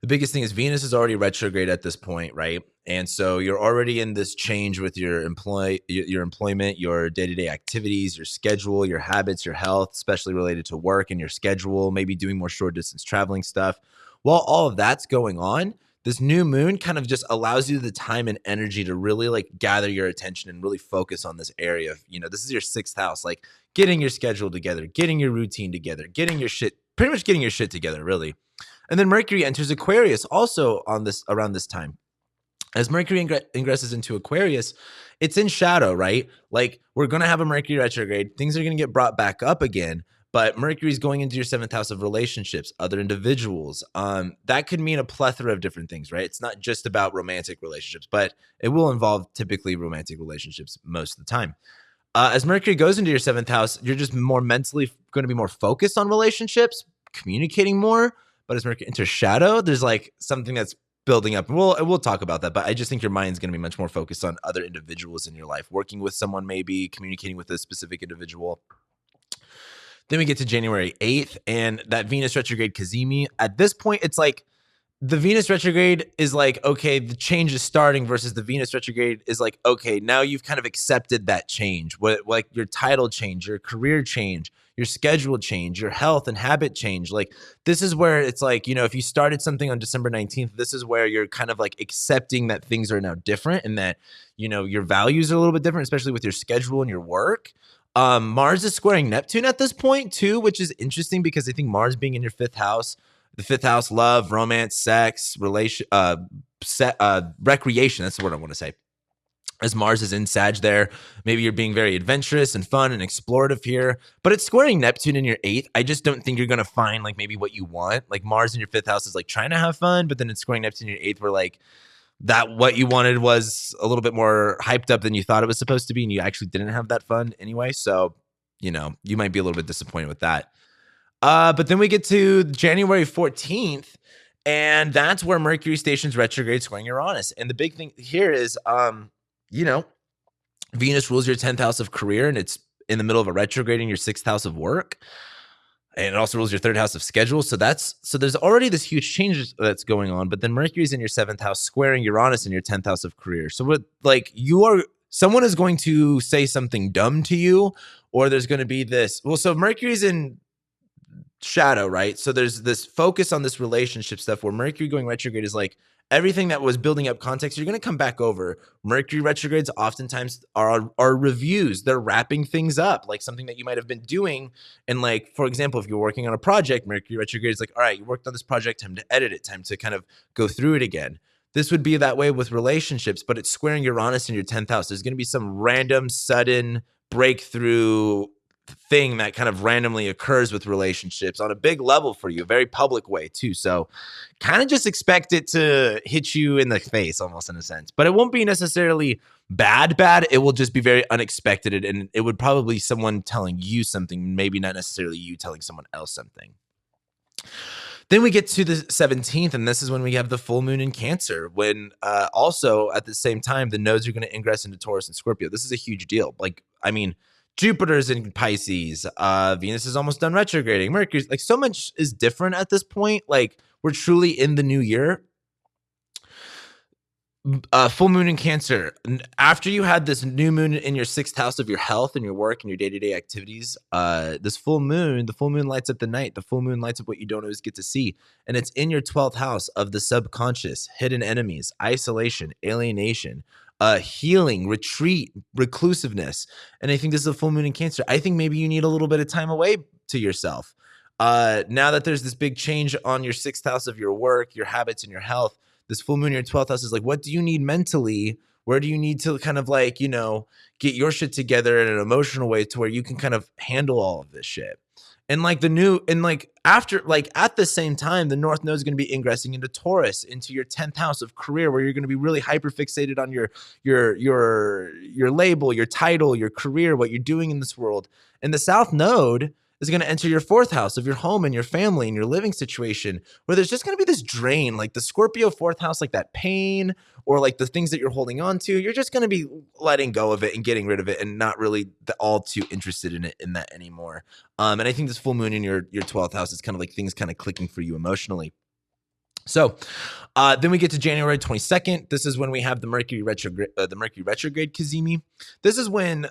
the biggest thing is Venus is already retrograde at this point, right? And so you're already in this change with your employment, your day-to-day activities, your schedule, your habits, your health, especially related to work and your schedule, maybe doing more short distance traveling stuff. While all of that's going on, this new moon kind of just allows you the time and energy to really like gather your attention and really focus on this area of, this is your 6th house, like getting your schedule together, getting your routine together, getting your shit together, really. And then Mercury enters Aquarius also around this time. As Mercury ingresses into Aquarius, it's in shadow, right? Like we're going to have a Mercury retrograde. Things are going to get brought back up again, but Mercury's going into your 7th house of relationships, other individuals. That could mean a plethora of different things, right? It's not just about romantic relationships, but it will involve typically romantic relationships most of the time. As Mercury goes into your 7th house, you're just more mentally going to be more focused on relationships, communicating more. But as Mercury enters shadow, there's like something that's building up. We'll talk about that, but I just think your mind's going to be much more focused on other individuals in your life, working with someone, maybe communicating with a specific individual. Then we get to January 8th and that Venus retrograde Cazimi. At this point, it's like the Venus retrograde is like, okay, the change is starting, versus the Venus retrograde is like, okay, now you've kind of accepted that change. What, like your title change, your career change, your schedule change, your health and habit change. Like this is where it's like, you know, if you started something on December 19th, this is where you're kind of like accepting that things are now different and that, you know, your values are a little bit different, especially with your schedule and your work. Mars is squaring Neptune at this point too, which is interesting because I think Mars being in your fifth house, the fifth house, love, romance, sex, recreation. That's the word I want to say. As Mars is in Sag there, maybe you're being very adventurous and fun and explorative here, but it's squaring Neptune in your eighth. I just don't think you're going to find like maybe what you want. Like Mars in your fifth house is like trying to have fun, but then it's squaring Neptune in your eighth where like that what you wanted was a little bit more hyped up than you thought it was supposed to be, and you actually didn't have that fun anyway. So, you know, you might be a little bit disappointed with that. But then we get to January 14th, and that's where Mercury stations retrograde squaring Uranus. And the big thing here is, you know, Venus rules your 10th house of career, and it's in the middle of a retrograde in your 6th house of work. And it also rules your 3rd house of schedule. So there's already this huge change that's going on. But then Mercury's in your 7th house, squaring Uranus in your 10th house of career. So what, like someone is going to say something dumb to you, or there's going to be this. Well, so Mercury's in shadow, right? So there's this focus on this relationship stuff where Mercury going retrograde is like everything that was building up context, you're going to come back over. Mercury retrogrades oftentimes are reviews. They're wrapping things up, like something that you might have been doing. And like, for example, if you're working on a project, Mercury retrograde is like, all right, you worked on this project, time to edit it, time to kind of go through it again. This would be that way with relationships, but it's squaring Uranus in your 10th house. There's going to be some random, sudden breakthrough thing that kind of randomly occurs with relationships on a big level for you, a very public way too. So kind of just expect it to hit you in the face almost in a sense, but it won't be necessarily bad. It will just be very unexpected. And it would probably someone telling you something, maybe not necessarily you telling someone else something. Then we get to the 17th, and this is when we have the full moon in Cancer, when also at the same time, the nodes are going to ingress into Taurus and Scorpio. This is a huge deal. Like, I mean, Jupiter's in Pisces, Venus is almost done retrograding, Mercury's like so much is different at this point. Like we're truly in the new year. Full moon in Cancer. After you had this new moon in your 6th house of your health and your work and your day-to-day activities, the full moon lights up the night. The full moon lights up what you don't always get to see. And it's in your 12th house of the subconscious, hidden enemies, isolation, alienation, healing, retreat, reclusiveness. And I think this is a full moon in Cancer. I think maybe you need a little bit of time away to yourself. Now that there's this big change on your 6th house of your work, your habits, and your health, this full moon in your 12th house is like, what do you need mentally? Where do you need to kind of like, you know, get your shit together in an emotional way to where you can kind of handle all of this shit? And like after, like at the same time, the North Node is going to be ingressing into Taurus, into your 10th house of career, where you're going to be really hyper fixated on your label, your title, your career, what you're doing in this world. And the South Node is going to enter your 4th house of your home and your family and your living situation, where there's just going to be this drain, like the Scorpio 4th house, like that pain or like the things that you're holding on to. You're just going to be letting go of it and getting rid of it and not really all too interested in that anymore. And I think this full moon in your 12th house is kind of like things kind of clicking for you emotionally. So then we get to January 22nd. This is when we have the Mercury retrograde Cazimi. This is when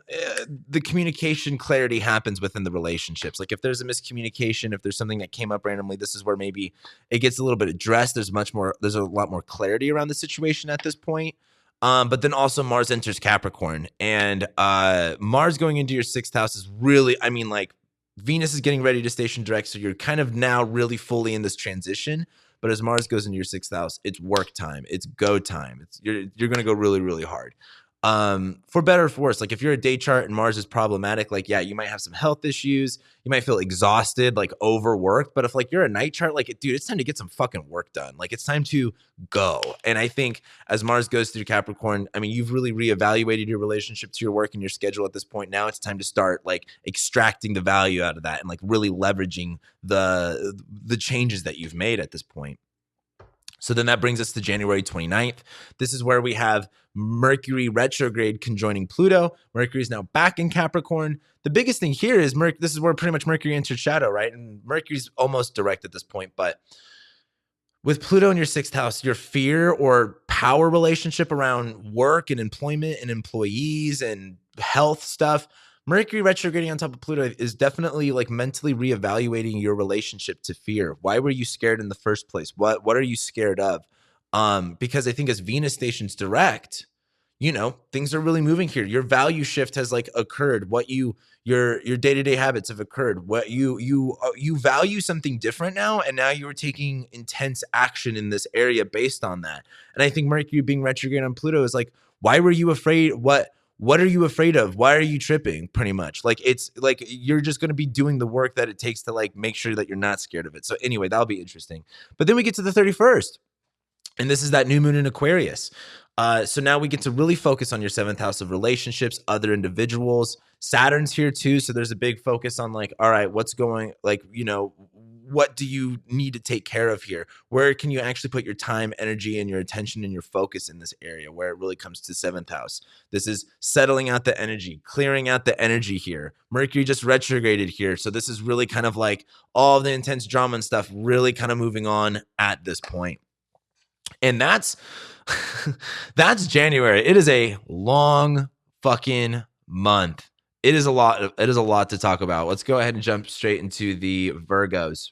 the communication clarity happens within the relationships. Like if there's a miscommunication, if there's something that came up randomly, this is where maybe it gets a little bit addressed. There's a lot more clarity around the situation at this point. But then also Mars enters Capricorn, and Mars going into your 6th house is really, I mean, like Venus is getting ready to station direct. So you're kind of now really fully in this transition. But as Mars goes into your 6th house, it's work time. It's go time. You're going to go really, really hard. For better or for worse, like if you're a day chart and Mars is problematic, like, yeah, you might have some health issues. You might feel exhausted, like overworked. But if like you're a night chart, like, dude, it's time to get some fucking work done. Like it's time to go. And I think as Mars goes through Capricorn, I mean, you've really reevaluated your relationship to your work and your schedule at this point. Now it's time to start like extracting the value out of that and like really leveraging the changes that you've made at this point. So then that brings us to January 29th. This is where we have Mercury retrograde conjoining Pluto. Mercury is now back in Capricorn. The biggest thing here is this is where pretty much Mercury enters shadow, right? And Mercury's almost direct at this point, but with Pluto in your sixth house, your fear or power relationship around work and employment and employees and health stuff, Mercury retrograding on top of Pluto is definitely like mentally reevaluating your relationship to fear. Why were you scared in the first place? What are you scared of? Because I think as Venus stations direct, things are really moving here. Your value shift has like occurred. Your day-to-day habits have occurred. What you value something different now, and now you are taking intense action in this area based on that. And I think Mercury being retrograde on Pluto is like, why were you afraid? What are you afraid of? Why are you tripping? Pretty much. Like, it's like you're just going to be doing the work that it takes to like make sure that you're not scared of it. So anyway, that'll be interesting. But then we get to the 31st. And this is that new moon in Aquarius. So now we get to really focus on your seventh house of relationships, other individuals. Saturn's here too. So there's a big focus on like, all right, what's going, like, what do you need to take care of here? Where can you actually put your time, energy, and your attention and your focus in this area where it really comes to seventh house? This is settling out the energy, clearing out the energy here. Mercury just retrograded here. So this is really kind of like all the intense drama and stuff really kind of moving on at this point. And that's January. It is a long fucking month. It is a lot to talk about. Let's go ahead and jump straight into the Virgos.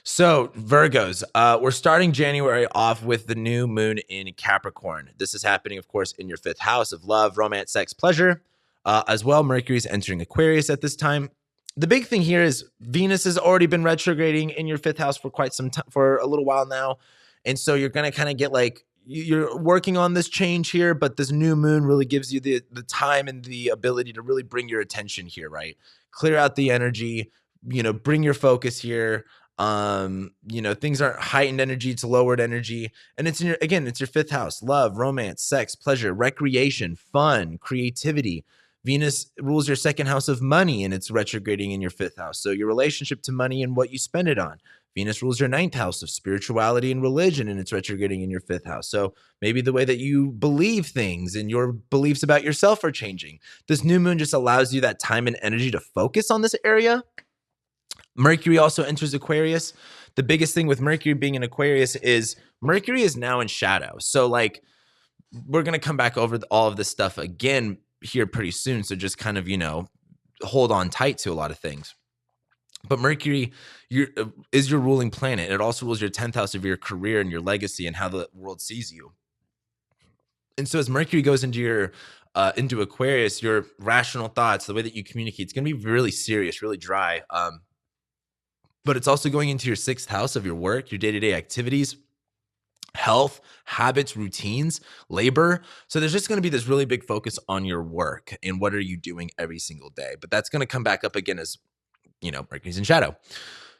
So Virgos, we're starting January off with the new moon in Capricorn. This is happening, of course, in your fifth house of love, romance, sex, pleasure. As well, Mercury is entering Aquarius at this time. The big thing here is Venus has already been retrograding in your fifth house for quite some time, for a little while now. And so you're going to kind of get like, you're working on this change here, but this new moon really gives you the time and the ability to really bring your attention here, right? Clear out the energy, bring your focus here. Things aren't heightened energy, it's lowered energy. And it's it's your fifth house, love, romance, sex, pleasure, recreation, fun, creativity. Venus rules your second house of money, and it's retrograding in your fifth house. So your relationship to money and what you spend it on. Venus rules your ninth house of spirituality and religion, and it's retrograding in your fifth house. So maybe the way that you believe things and your beliefs about yourself are changing. This new moon just allows you that time and energy to focus on this area. Mercury also enters Aquarius. The biggest thing with Mercury being in Aquarius is Mercury is now in shadow. So like we're going to come back over all of this stuff again here pretty soon. So just kind of, hold on tight to a lot of things. But Mercury is your ruling planet. It also rules your 10th house of your career and your legacy and how the world sees you. And so as Mercury goes into into Aquarius, your rational thoughts, the way that you communicate, it's going to be really serious, really dry. But it's also going into your sixth house of your work, your day-to-day activities, health, habits, routines, labor. So there's just going to be this really big focus on your work and what are you doing every single day. But that's going to come back up again as, Mercury's in shadow.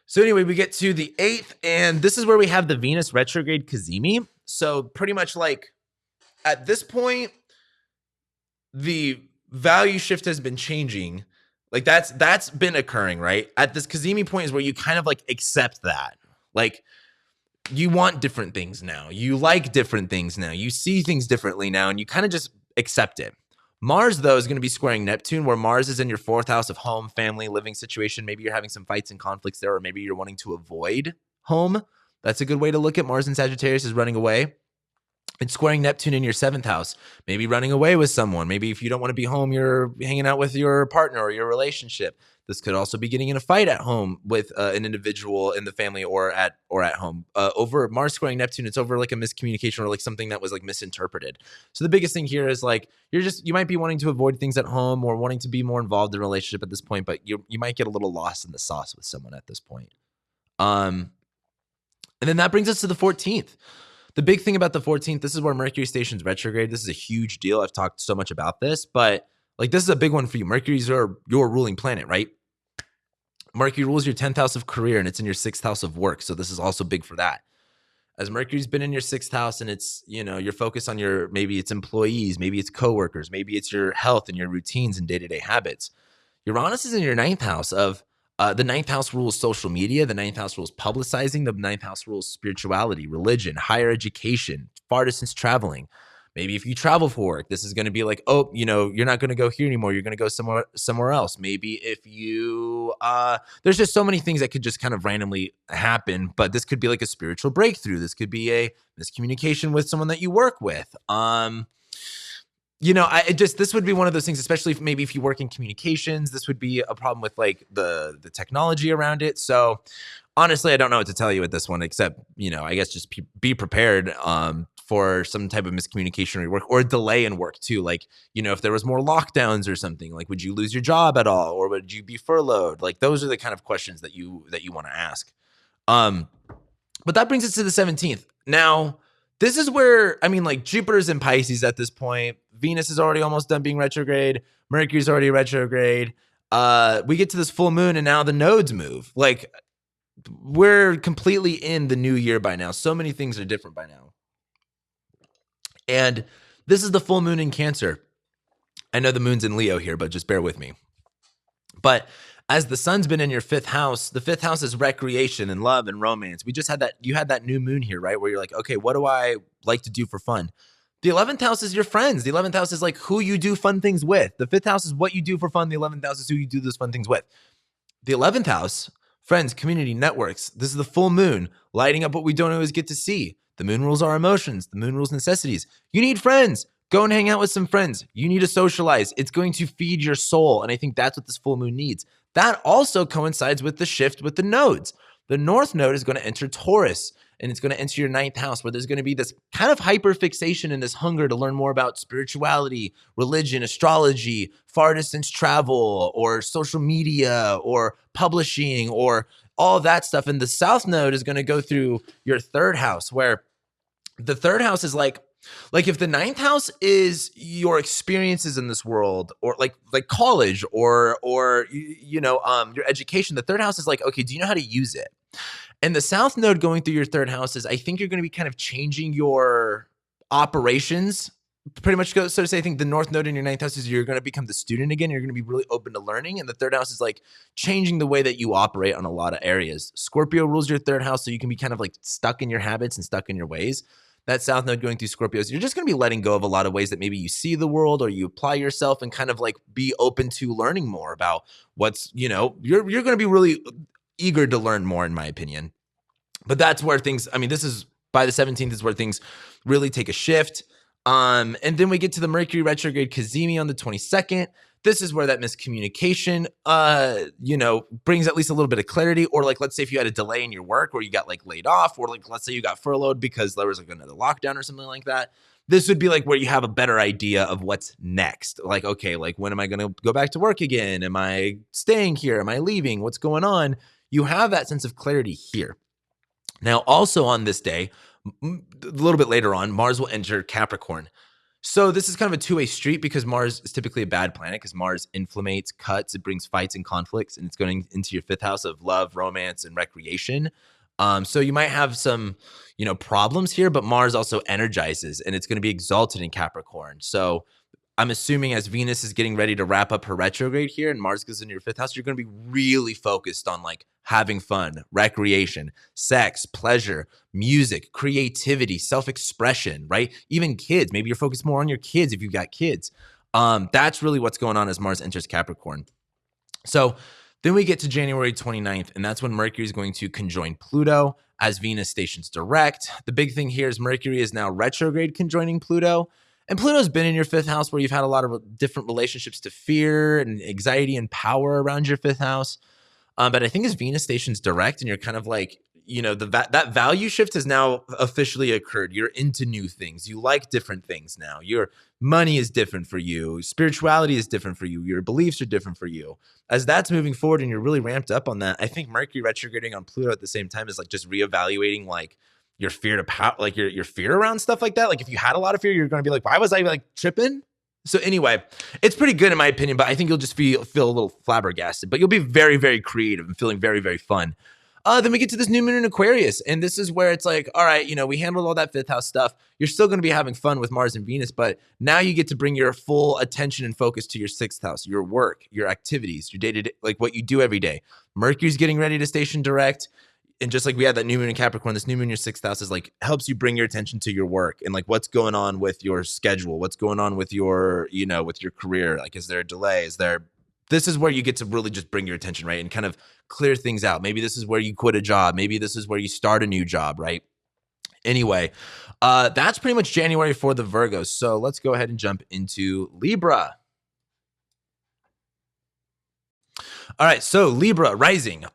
So anyway, we get to the 8th, and this is where we have the Venus retrograde Cazimi. So pretty much like at this point, the value shift has been changing. Like that's been occurring, right? At this Cazimi point is where you kind of like accept that. Like, you want different things now. You like different things now. You see things differently now, and you kind of just accept it. Mars, though, is going to be squaring Neptune, where Mars is in your fourth house of home, family, living situation. Maybe you're having some fights and conflicts there, or maybe you're wanting to avoid home. That's a good way to look at Mars in Sagittarius, is running away. It's squaring Neptune in your seventh house, maybe running away with someone. Maybe if you don't want to be home, you're hanging out with your partner or your relationship. This could also be getting in a fight at home with an individual in the family or at home. Over Mars squaring Neptune, it's over like a miscommunication or like something that was like misinterpreted. So the biggest thing here is like you might be wanting to avoid things at home or wanting to be more involved in a relationship at this point, but you might get a little lost in the sauce with someone at this point. And then that brings us to the 14th. The big thing about the 14th, this is where Mercury stations retrograde. This is a huge deal. I've talked so much about this, but like this is a big one for you. Mercury's your ruling planet, right? Mercury rules your 10th house of career and it's in your 6th house of work. So this is also big for that. As Mercury's been in your 6th house and it's, your focus on maybe it's employees, maybe it's coworkers, maybe it's your health and your routines and day-to-day habits. Uranus is in your 9th house of The ninth house rules social media. The ninth house rules publicizing. The ninth house rules spirituality, religion, higher education, far distance traveling. Maybe if you travel for work, this is going to be like, oh, you're not going to go here anymore. You're going to go somewhere else. Maybe if you, there's just so many ththings that could just kind of randomly happen. But this could be like a spiritual breakthrough. This could be a miscommunication with someone that you work with. This would be one of those things, especially if you work in communications. This would be a problem with like the technology around it. So honestly, I don't know what to tell you with this one, except, I guess just be prepared for some type of miscommunication or work, or delay in work too. Like, if there was more lockdowns or something, like, would you lose your job at all? Or would you be furloughed? Like, those are the kind of questions that you want to ask. But that brings us to the 17th. Now, this is where, Jupiter's in Pisces at this point. Venus is already almost done being retrograde. Mercury's already retrograde. We get to this full moon and now the nodes move. Like, we're completely in the new year by now. So many things are different by now. And this is the full moon in Cancer. I know the moon's in Leo here, but just bear with me. But as the sun's been in your fifth house, the fifth house is recreation and love and romance. We just had that, you had that new moon here, right? Where you're like, okay, what do I like to do for fun? The 11th house is your friends. The 11th house is like who you do fun things with. The fifth house is what you do for fun. The 11th house is who you do those fun things with. The 11th house, friends, community, networks. This is the full moon, lighting up what we don't always get to see. The moon rules our emotions. The moon rules necessities. You need friends. Go and hang out with some friends. You need to socialize. It's going to feed your soul. And I think that's what this full moon needs. That also coincides with the shift with the nodes. The north node is going to enter Taurus, and it's going to enter your ninth house, where there's going to be this kind of hyper fixation and this hunger to learn more about spirituality, religion, astrology, far distance travel, or social media, or publishing, or all that stuff. And the south node is going to go through your third house, where the third house is like if the ninth house is your experiences in this world, or like college, or your education, the third house is like, okay, do you know how to use it? And the south node going through your third house is, I think you're going to be kind of changing your operations. Pretty much, so to say, I think the north node in your ninth house is you're going to become the student again. You're going to be really open to learning. And the third house is like changing the way that you operate on a lot of areas. Scorpio rules your third house, so you can be kind of like stuck in your habits and stuck in your ways. That south node going through Scorpios, you're just going to be letting go of a lot of ways that maybe you see the world, or you apply yourself, and kind of like be open to learning more about what's, you're going to be really eager to learn more, in my opinion. But that's where things, this is by the 17th is where things really take a shift. And then we get to the Mercury retrograde Cazimi on the 22nd. This is where that miscommunication, brings at least a little bit of clarity. Or like, let's say if you had a delay in your work, or you got like laid off, or like, let's say you got furloughed because there was like another lockdown or something like that. This would be like where you have a better idea of what's next. Like, okay, like when am I going to go back to work again? Am I staying here? Am I leaving? What's going on? You have that sense of clarity here. Now, also on this day, a little bit later on, Mars will enter Capricorn. So this is kind of a two-way street, because Mars is typically a bad planet, because Mars inflammates, cuts, it brings fights and conflicts, and it's going into your fifth house of love, romance, and recreation. So you might have some, problems here, but Mars also energizes, and it's going to be exalted in Capricorn. So I'm assuming as Venus is getting ready to wrap up her retrograde here and Mars goes into your fifth house, you're going to be really focused on like having fun, recreation, sex, pleasure, music, creativity, self-expression, right? Even kids. Maybe you're focused more on your kids if you've got kids. That's really what's going on as Mars enters Capricorn. So then we get to January 29th, and that's when Mercury is going to conjoin Pluto as Venus stations direct. The big thing here is Mercury is now retrograde conjoining Pluto. And Pluto's been in your fifth house, where you've had a lot of different relationships to fear and anxiety and power around your fifth house. But I think as Venus stations direct, and you're kind of like, that value shift has now officially occurred. You're into new things. You like different things now. Your money is different for you. Spirituality is different for you. Your beliefs are different for you. As that's moving forward and you're really ramped up on that, I think Mercury retrograding on Pluto at the same time is like just reevaluating like your fear to power, like your fear around stuff like that. Like if you had a lot of fear, you're going to be like, why was I like tripping? So anyway, it's pretty good in my opinion, but I think you'll just feel a little flabbergasted, but you'll be very, very creative and feeling very, very fun. Then we get to this new moon in Aquarius. And this is where it's like, all right, we handled all that fifth house stuff. You're still going to be having fun with Mars and Venus, but now you get to bring your full attention and focus to your sixth house, your work, your activities, your day-to-day, like what you do every day. Mercury's getting ready to station direct. And just like we had that new moon in Capricorn, this new moon in your sixth house is like helps you bring your attention to your work and like what's going on with your schedule, what's going on with your, with your career. Like, is there a delay? This is where you get to really just bring your attention, right? And kind of clear things out. Maybe this is where you quit a job. Maybe this is where you start a new job, right? Anyway, that's pretty much January for the Virgos. So let's go ahead and jump into Libra. All right, so Libra rising.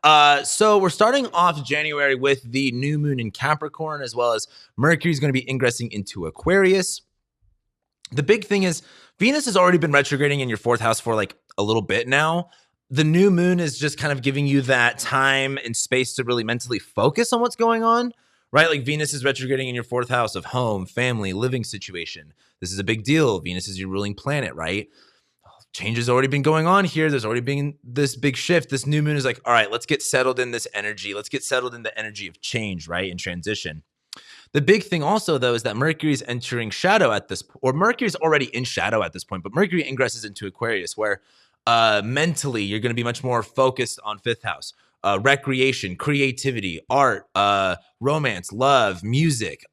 So we're starting off January with the new moon in Capricorn, as well as Mercury is going to be ingressing into Aquarius. The big thing is Venus has already been retrograding in your fourth house for like a little bit now. The new moon is just kind of giving you that time and space to really mentally focus on what's going on, right? Like Venus is retrograding in your fourth house of home, family, living situation. This is a big deal. Venus is your ruling planet, right? Change has already been going on here. There's already been this big shift. This new moon is like, all right, let's get settled in this energy. Let's get settled in the energy of change, right? And transition. The big thing also, though, is that Mercury is entering shadow at this point, or Mercury's already in shadow at this point, but Mercury ingresses into Aquarius, where mentally you're going to be much more focused on fifth house, recreation, creativity, art, romance, love, music.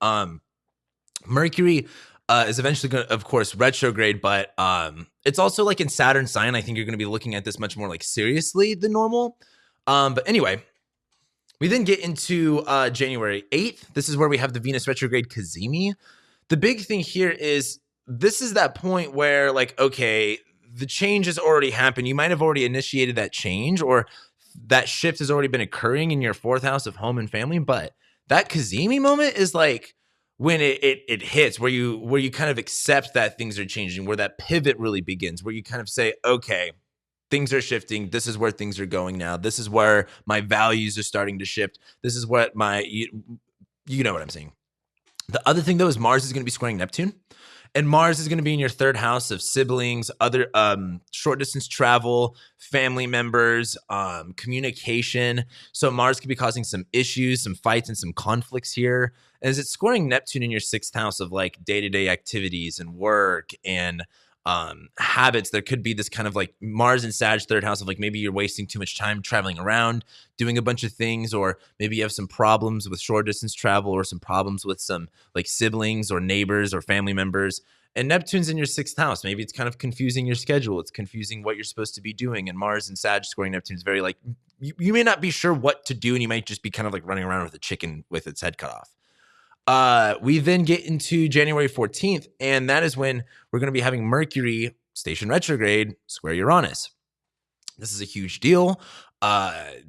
Mercury is eventually going to, of course, retrograde, but it's also like in Saturn sign. I think you're going to be looking at this much more like seriously than normal. But anyway, we then get into January 8th. This is where we have the Venus retrograde Cazimi. The big thing here is this is that point where like, okay, the change has already happened. You might have already initiated that change, or that shift has already been occurring in your fourth house of home and family. But that Cazimi moment is like, when it hits, where you kind of accept that things are changing, where that pivot really begins, where you kind of say, okay, things are shifting. This is where things are going now. This is where my values are starting to shift. This is what you know what I'm saying. The other thing, though, is Mars is going to be squaring Neptune. And Mars is going to be in your third house of siblings, other short distance travel, family members, communication. So Mars could be causing some issues, some fights, and some conflicts here. And as it's scoring Neptune in your sixth house of like day-to-day activities and work and habits, there could be this kind of like Mars and Sag third house of like maybe you're wasting too much time traveling around, doing a bunch of things, or maybe you have some problems with short distance travel or some problems with some like siblings or neighbors or family members. And Neptune's in your sixth house. Maybe it's kind of confusing your schedule. It's confusing what you're supposed to be doing. And Mars and Sag squaring Neptune is very like, you may not be sure what to do, and you might just be kind of like running around with a chicken with its head cut off. We then get into January 14th, and that is when we're going to be having Mercury station retrograde square Uranus. This is a huge deal. Like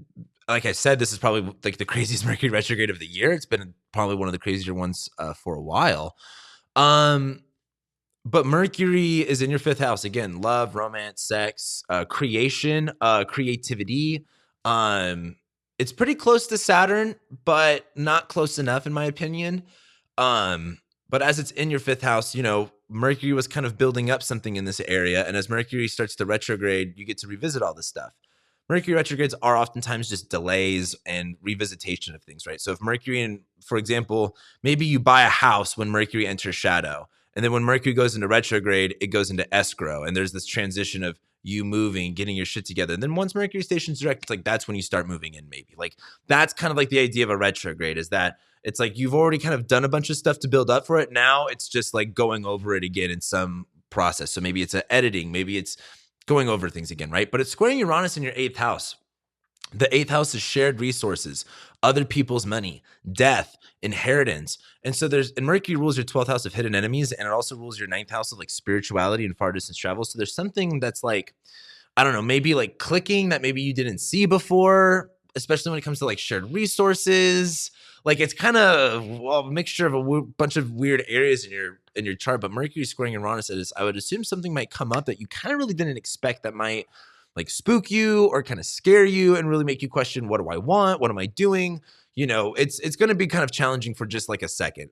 I said, this is probably like the craziest Mercury retrograde of the year. It's been probably one of the crazier ones for a while. But Mercury is in your fifth house. Again, love, romance, sex, creation, creativity. It's pretty close to Saturn, but not close enough, in my opinion. But as it's in your fifth house, Mercury was kind of building up something in this area. And as Mercury starts to retrograde, you get to revisit all this stuff. Mercury retrogrades are oftentimes just delays and revisitation of things, right? So if Mercury, for example, maybe you buy a house when Mercury enters shadow. And then when Mercury goes into retrograde, it goes into escrow. And there's this transition of you moving, getting your shit together. And then once Mercury stations direct, it's like that's when you start moving in, maybe. Like that's kind of like the idea of a retrograde, is that it's like you've already kind of done a bunch of stuff to build up for it. Now it's just like going over it again in some process. So maybe it's editing, maybe it's going over things again, right? But it's squaring Uranus in your eighth house. The eighth house is shared resources, other people's money, death, inheritance. And so and Mercury rules your 12th house of hidden enemies, and it also rules your ninth house of like spirituality and far distance travel. So there's something that's like, I don't know, maybe like clicking that maybe you didn't see before, especially when it comes to like shared resources. Like it's kind of a mixture of a bunch of weird areas in your chart. But Mercury squaring Uranus, I would assume something might come up that you kind of really didn't expect, that might like spook you or kind of scare you and really make you question, what do I want? What am I doing? It's going to be kind of challenging for just like a second.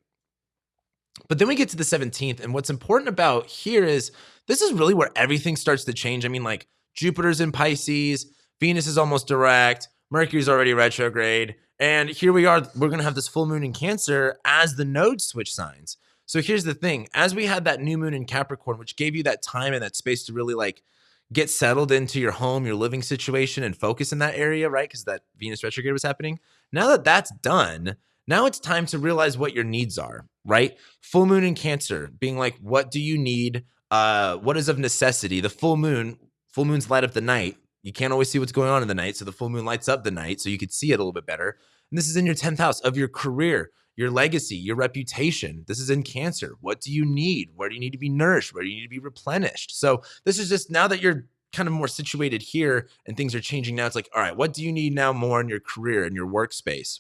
But then we get to the 17th. And what's important about here is this is really where everything starts to change. I mean, like Jupiter's in Pisces, Venus is almost direct, Mercury's already retrograde. And here we are. We're going to have this full moon in Cancer as the nodes switch signs. So here's the thing. As we had that new moon in Capricorn, which gave you that time and that space to really like get settled into your home, your living situation, and focus in that area, right? Because that Venus retrograde was happening. Now that that's done, now it's time to realize what your needs are, right? Full moon in Cancer, being like, what do you need? What is of necessity? The full moon's light up the night. You can't always see what's going on in the night. So the full moon lights up the night so you could see it a little bit better. And this is in your 10th house of your career, your legacy, your reputation. This is in Cancer. What do you need? Where do you need to be nourished? Where do you need to be replenished? So this is just now that you're kind of more situated here and things are changing now. It's like, all right, what do you need now more in your career and your workspace?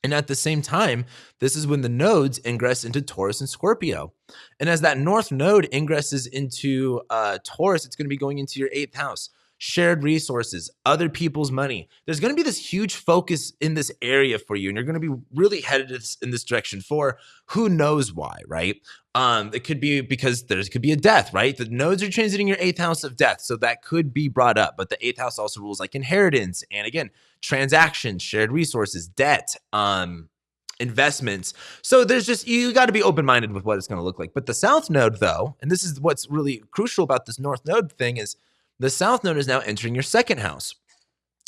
And at the same time, this is when the nodes ingress into Taurus and Scorpio. And as that north node ingresses into Taurus, it's going to be going into your 8th house. Shared resources, other people's money. There's going to be this huge focus in this area for you, and you're going to be really headed in this direction for who knows why, right? It could be because there could be a death, right? The nodes are transiting your 8th house of death, so that could be brought up. But the 8th house also rules like inheritance, and again, transactions, shared resources, debt, investments. So there's just, you got to be open-minded with what it's going to look like. But the south node, though, and this is what's really crucial about this north node thing, is the south node is now entering your 2nd house.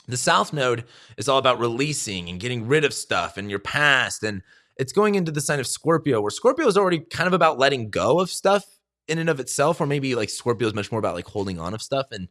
The south node is all about releasing and getting rid of stuff and your past. And it's going into the sign of Scorpio, where Scorpio is already kind of about letting go of stuff in and of itself, or maybe like Scorpio is much more about like holding on of stuff. And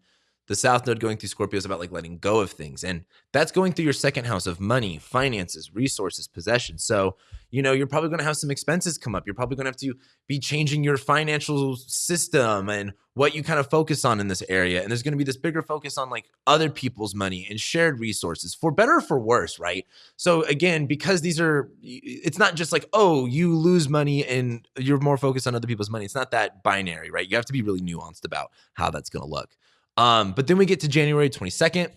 the south node going through Scorpio is about like letting go of things. And that's going through your 2nd house of money, finances, resources, possessions. So, you know, you're probably going to have some expenses come up. You're probably going to have to be changing your financial system and what you kind of focus on in this area. And there's going to be this bigger focus on like other people's money and shared resources, for better or for worse, right? So again, because these are, it's not just like, oh, you lose money and you're more focused on other people's money. It's not that binary, right? You have to be really nuanced about how that's going to look. But then we get to January 22nd,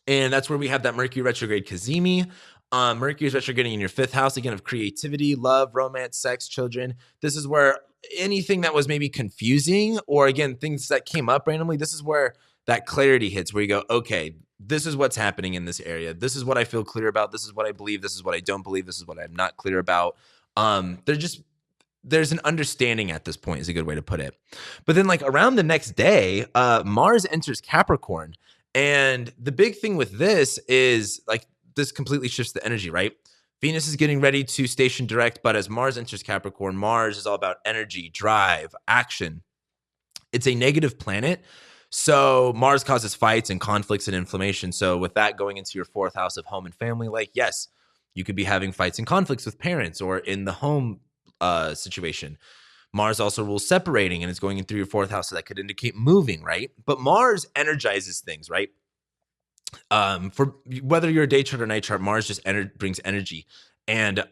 and that's where we have that Mercury retrograde Cazimi. Mercury is retrograding in your 5th house, again, of creativity, love, romance, sex, children. This is where anything that was maybe confusing, or again, things that came up randomly, this is where that clarity hits, where you go, okay, this is what's happening in this area. This is what I feel clear about. This is what I believe. This is what I don't believe. This is what I'm not clear about. There's an understanding at this point, is a good way to put it. But then like around the next day, Mars enters Capricorn. And the big thing with this is like this completely shifts the energy, right? Venus is getting ready to station direct, but as Mars enters Capricorn, Mars is all about energy, drive, action. It's a negative planet. So Mars causes fights and conflicts and inflammation. So with that going into your 4th house of home and family, like, yes, you could be having fights and conflicts with parents or in the home situation. Mars also rules separating, and it's going in through your 4th house, so that could indicate moving, right? But Mars energizes things, right? For whether you're a day chart or night chart, Mars just brings energy, and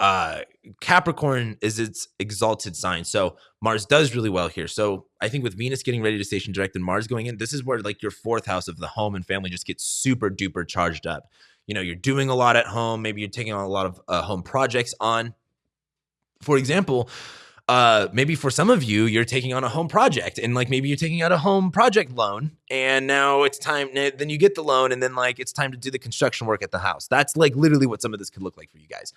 Capricorn is its exalted sign. So Mars does really well here. So I think with Venus getting ready to station direct and Mars going in, this is where like your 4th house of the home and family just gets super duper charged up. You know, you're doing a lot at home. Maybe you're taking on a lot of home projects on. For example, maybe for some of you, you're taking on a home project, and like maybe you're taking out a home project loan, and now it's time, then you get the loan, and then like it's time to do the construction work at the house. That's like literally what some of this could look like for you guys.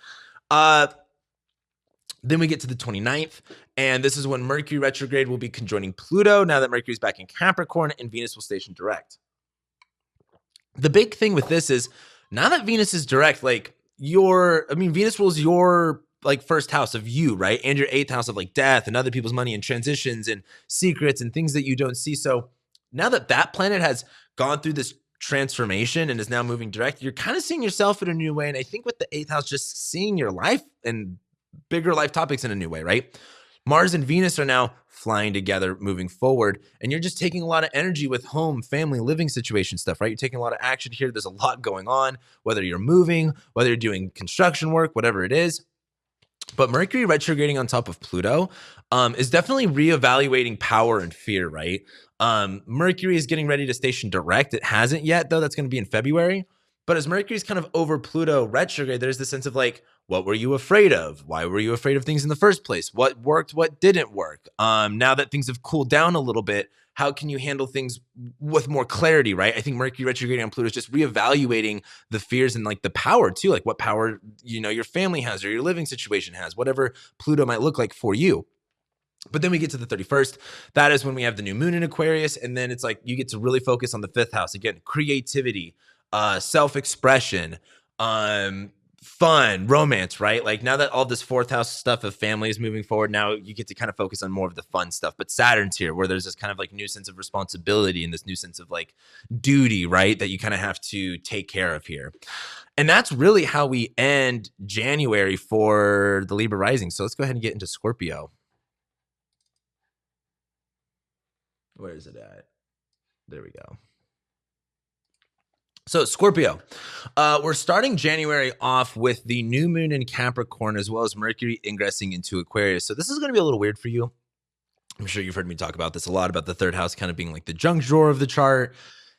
Then we get to the 29th, and this is when Mercury retrograde will be conjoining Pluto, now that Mercury's back in Capricorn, and Venus will station direct. The big thing with this is, now that Venus is direct, like Venus rules your like 1st house of you, right? And your 8th house of like death and other people's money and transitions and secrets and things that you don't see. So now that that planet has gone through this transformation and is now moving direct, you're kind of seeing yourself in a new way. And I think with the 8th house, just seeing your life and bigger life topics in a new way, right? Mars and Venus are now flying together, moving forward, and you're just taking a lot of energy with home, family, living situation stuff, right? You're taking a lot of action here. There's a lot going on, whether you're moving, whether you're doing construction work, whatever it is. But Mercury retrograding on top of Pluto is definitely reevaluating power and fear, right? Mercury is getting ready to station direct. It hasn't yet, though. That's going to be in February. But as Mercury's kind of over Pluto retrograde, there's this sense of like, What were you afraid of? Why were you afraid of things in the first place? What worked? What didn't work? Now that things have cooled down a little bit, how can you handle things with more clarity, right? I think Mercury retrograding on Pluto is just reevaluating the fears and like the power too, like what power, your family has or your living situation has, whatever Pluto might look like for you. But then we get to the 31st. That is when we have the new moon in Aquarius. And then it's like you get to really focus on the 5th house. Again, creativity, self-expression, fun, romance, right? Like now that all this 4th house stuff of family is moving forward, now you get to kind of focus on more of the fun stuff. But Saturn's here where there's this kind of like new sense of responsibility and this new sense of like duty, right? That you kind of have to take care of here. And that's really how we end January for the Libra rising. So let's go ahead and get into Scorpio. Where is it at? There we go. So Scorpio, we're starting January off with the new moon in Capricorn, as well as Mercury ingressing into Aquarius. So this is going to be a little weird for you. I'm sure you've heard me talk about this a lot, about the 3rd house kind of being like the junk drawer of the chart.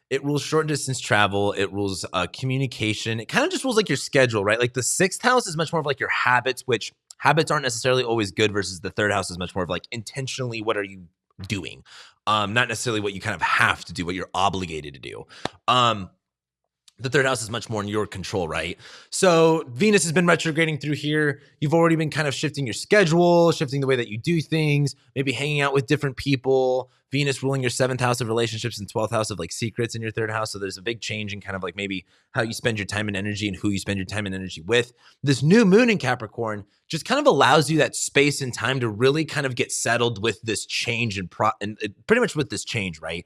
It rules short distance travel. It rules communication. It kind of just rules like your schedule, right? Like the 6th house is much more of like your habits, which habits aren't necessarily always good, versus the 3rd house is much more of like intentionally, what are you doing? Not necessarily what you kind of have to do, what you're obligated to do. The 3rd house is much more in your control, right? So Venus has been retrograding through here. You've already been kind of shifting your schedule, shifting the way that you do things, maybe hanging out with different people. Venus ruling your 7th house of relationships and 12th house of like secrets in your 3rd house. So there's a big change in kind of like maybe how you spend your time and energy and who you spend your time and energy with. This new moon in Capricorn just kind of allows you that space and time to really kind of get settled with this change and pretty much with this change, right?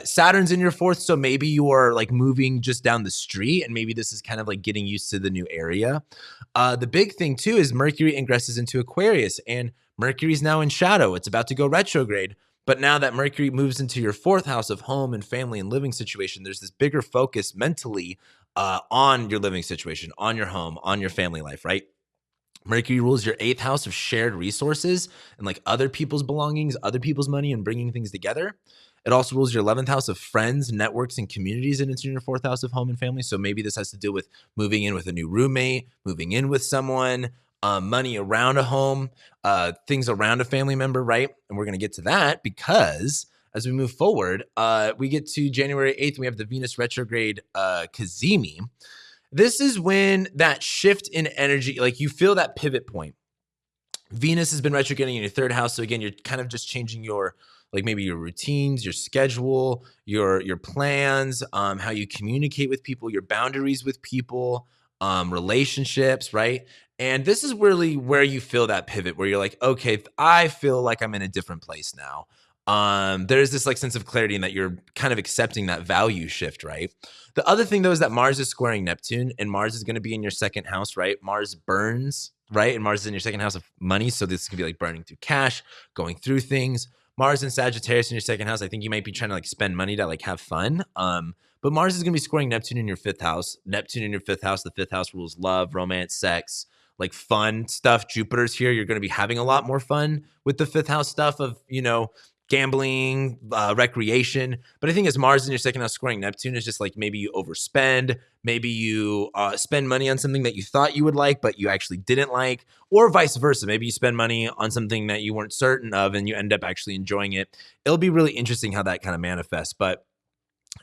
Saturn's in your 4th, so maybe you are like moving just down the street, and maybe this is kind of like getting used to the new area. The big thing too is Mercury ingresses into Aquarius, and Mercury's now in shadow. It's about to go retrograde. But now that Mercury moves into your 4th house of home and family and living situation, there's this bigger focus mentally on your living situation, on your home, on your family life, right? Mercury rules your 8th house of shared resources and like other people's belongings, other people's money, and bringing things together. It also rules your 11th house of friends, networks, and communities, and it's in your 4th house of home and family. So maybe this has to do with moving in with a new roommate, moving in with someone, money around a home, things around a family member, right? And we're going to get to that because as we move forward, we get to January 8th, and we have the Venus retrograde Cazimi. This is when that shift in energy, like you feel that pivot point. Venus has been retrograding in your 3rd house. So again, you're kind of just changing your, like maybe your routines, your schedule, your plans, how you communicate with people, your boundaries with people, relationships, right? And this is really where you feel that pivot, where you're like, okay, I feel like I'm in a different place now. There's this like sense of clarity in that you're kind of accepting that value shift, right? The other thing though is that Mars is squaring Neptune, and Mars is going to be in your 2nd house, right? Mars burns, right? And Mars is in your 2nd house of money. So this could be like burning through cash, going through things. Mars and Sagittarius in your 2nd house. I think you might be trying to like spend money to like have fun. But Mars is going to be squaring Neptune in your 5th house. Neptune in your 5th house. The 5th house rules love, romance, sex, like fun stuff. Jupiter's here. You're going to be having a lot more fun with the 5th house stuff of, gambling, recreation. But I think as Mars in your 2nd house squaring Neptune is just like maybe you overspend, maybe you spend money on something that you thought you would like, but you actually didn't like, or vice versa. Maybe you spend money on something that you weren't certain of and you end up actually enjoying it. It'll be really interesting how that kind of manifests. But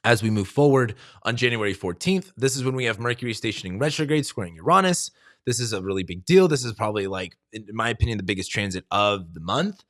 as we move forward on January 14th, this is when we have Mercury stationing retrograde, squaring Uranus. This is a really big deal. This is probably like, in my opinion, the biggest transit of the month.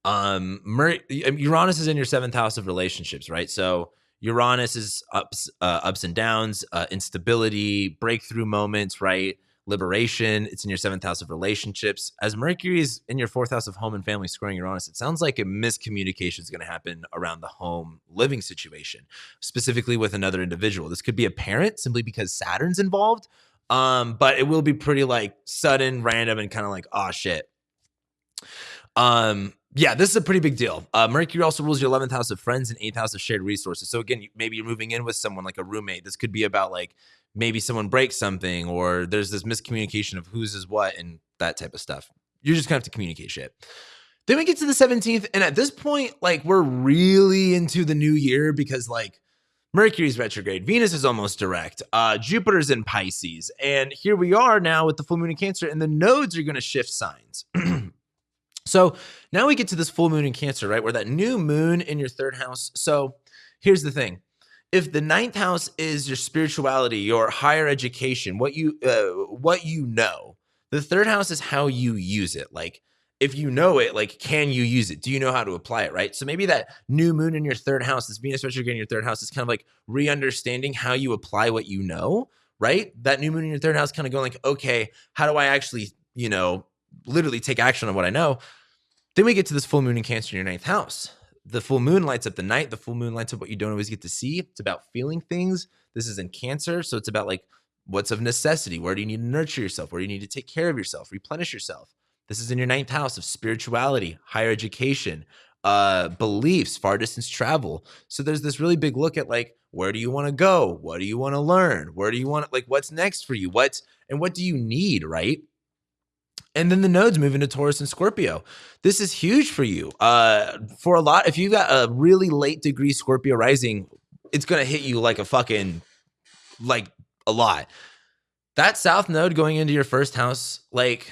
Uranus is in your 7th house of relationships, right? So Uranus is ups and downs, instability, breakthrough moments, right? Liberation. It's in your 7th house of relationships. As Mercury is in your 4th house of home and family squaring Uranus, it sounds like a miscommunication is going to happen around the home living situation, specifically with another individual. This could be a parent simply because Saturn's involved. But it will be pretty like sudden, random, and kind of like, oh shit. Yeah, this is a pretty big deal. Mercury also rules your 11th house of friends and 8th house of shared resources. So again, maybe you're moving in with someone like a roommate. This could be about like maybe someone breaks something, or there's this miscommunication of whose is what and that type of stuff. You're just gonna have to communicate shit. Then we get to the 17th, and at this point, like we're really into the new year because like Mercury's retrograde. Venus is almost direct. Jupiter's in Pisces. And here we are now with the full moon in Cancer, and the nodes are going to shift signs. So now we get to this full moon in Cancer, right? Where that new moon in your third house. So here's the thing. If the ninth house is your spirituality, your higher education, what you know, the third house is how you use it. Like, if you know it, like, can you use it? Do you know how to apply it, right? So maybe that new moon in your third house, this Venus retrograde in your third house, is kind of like re-understanding how you apply what you know, right? That new moon in your third house kind of going like, okay, how do I actually, literally take action on what I know? Then we get to this full moon in Cancer in your ninth house. The full moon lights up the night. The full moon lights up what you don't always get to see. It's about feeling things. This is in Cancer. So it's about like what's of necessity. Where do you need to nurture yourself? Where do you need to take care of yourself, replenish yourself? This is in your ninth house of spirituality, higher education, beliefs, far distance travel. So there's this really big look at like, where do you want to go? What do you want to learn? Where do you want to, like, what's next for you? What do you need, right? And then the nodes move into Taurus and Scorpio. This is huge for you. For a lot, if you got a really late degree Scorpio rising, it's going to hit you like a lot. That south node going into your first house, like,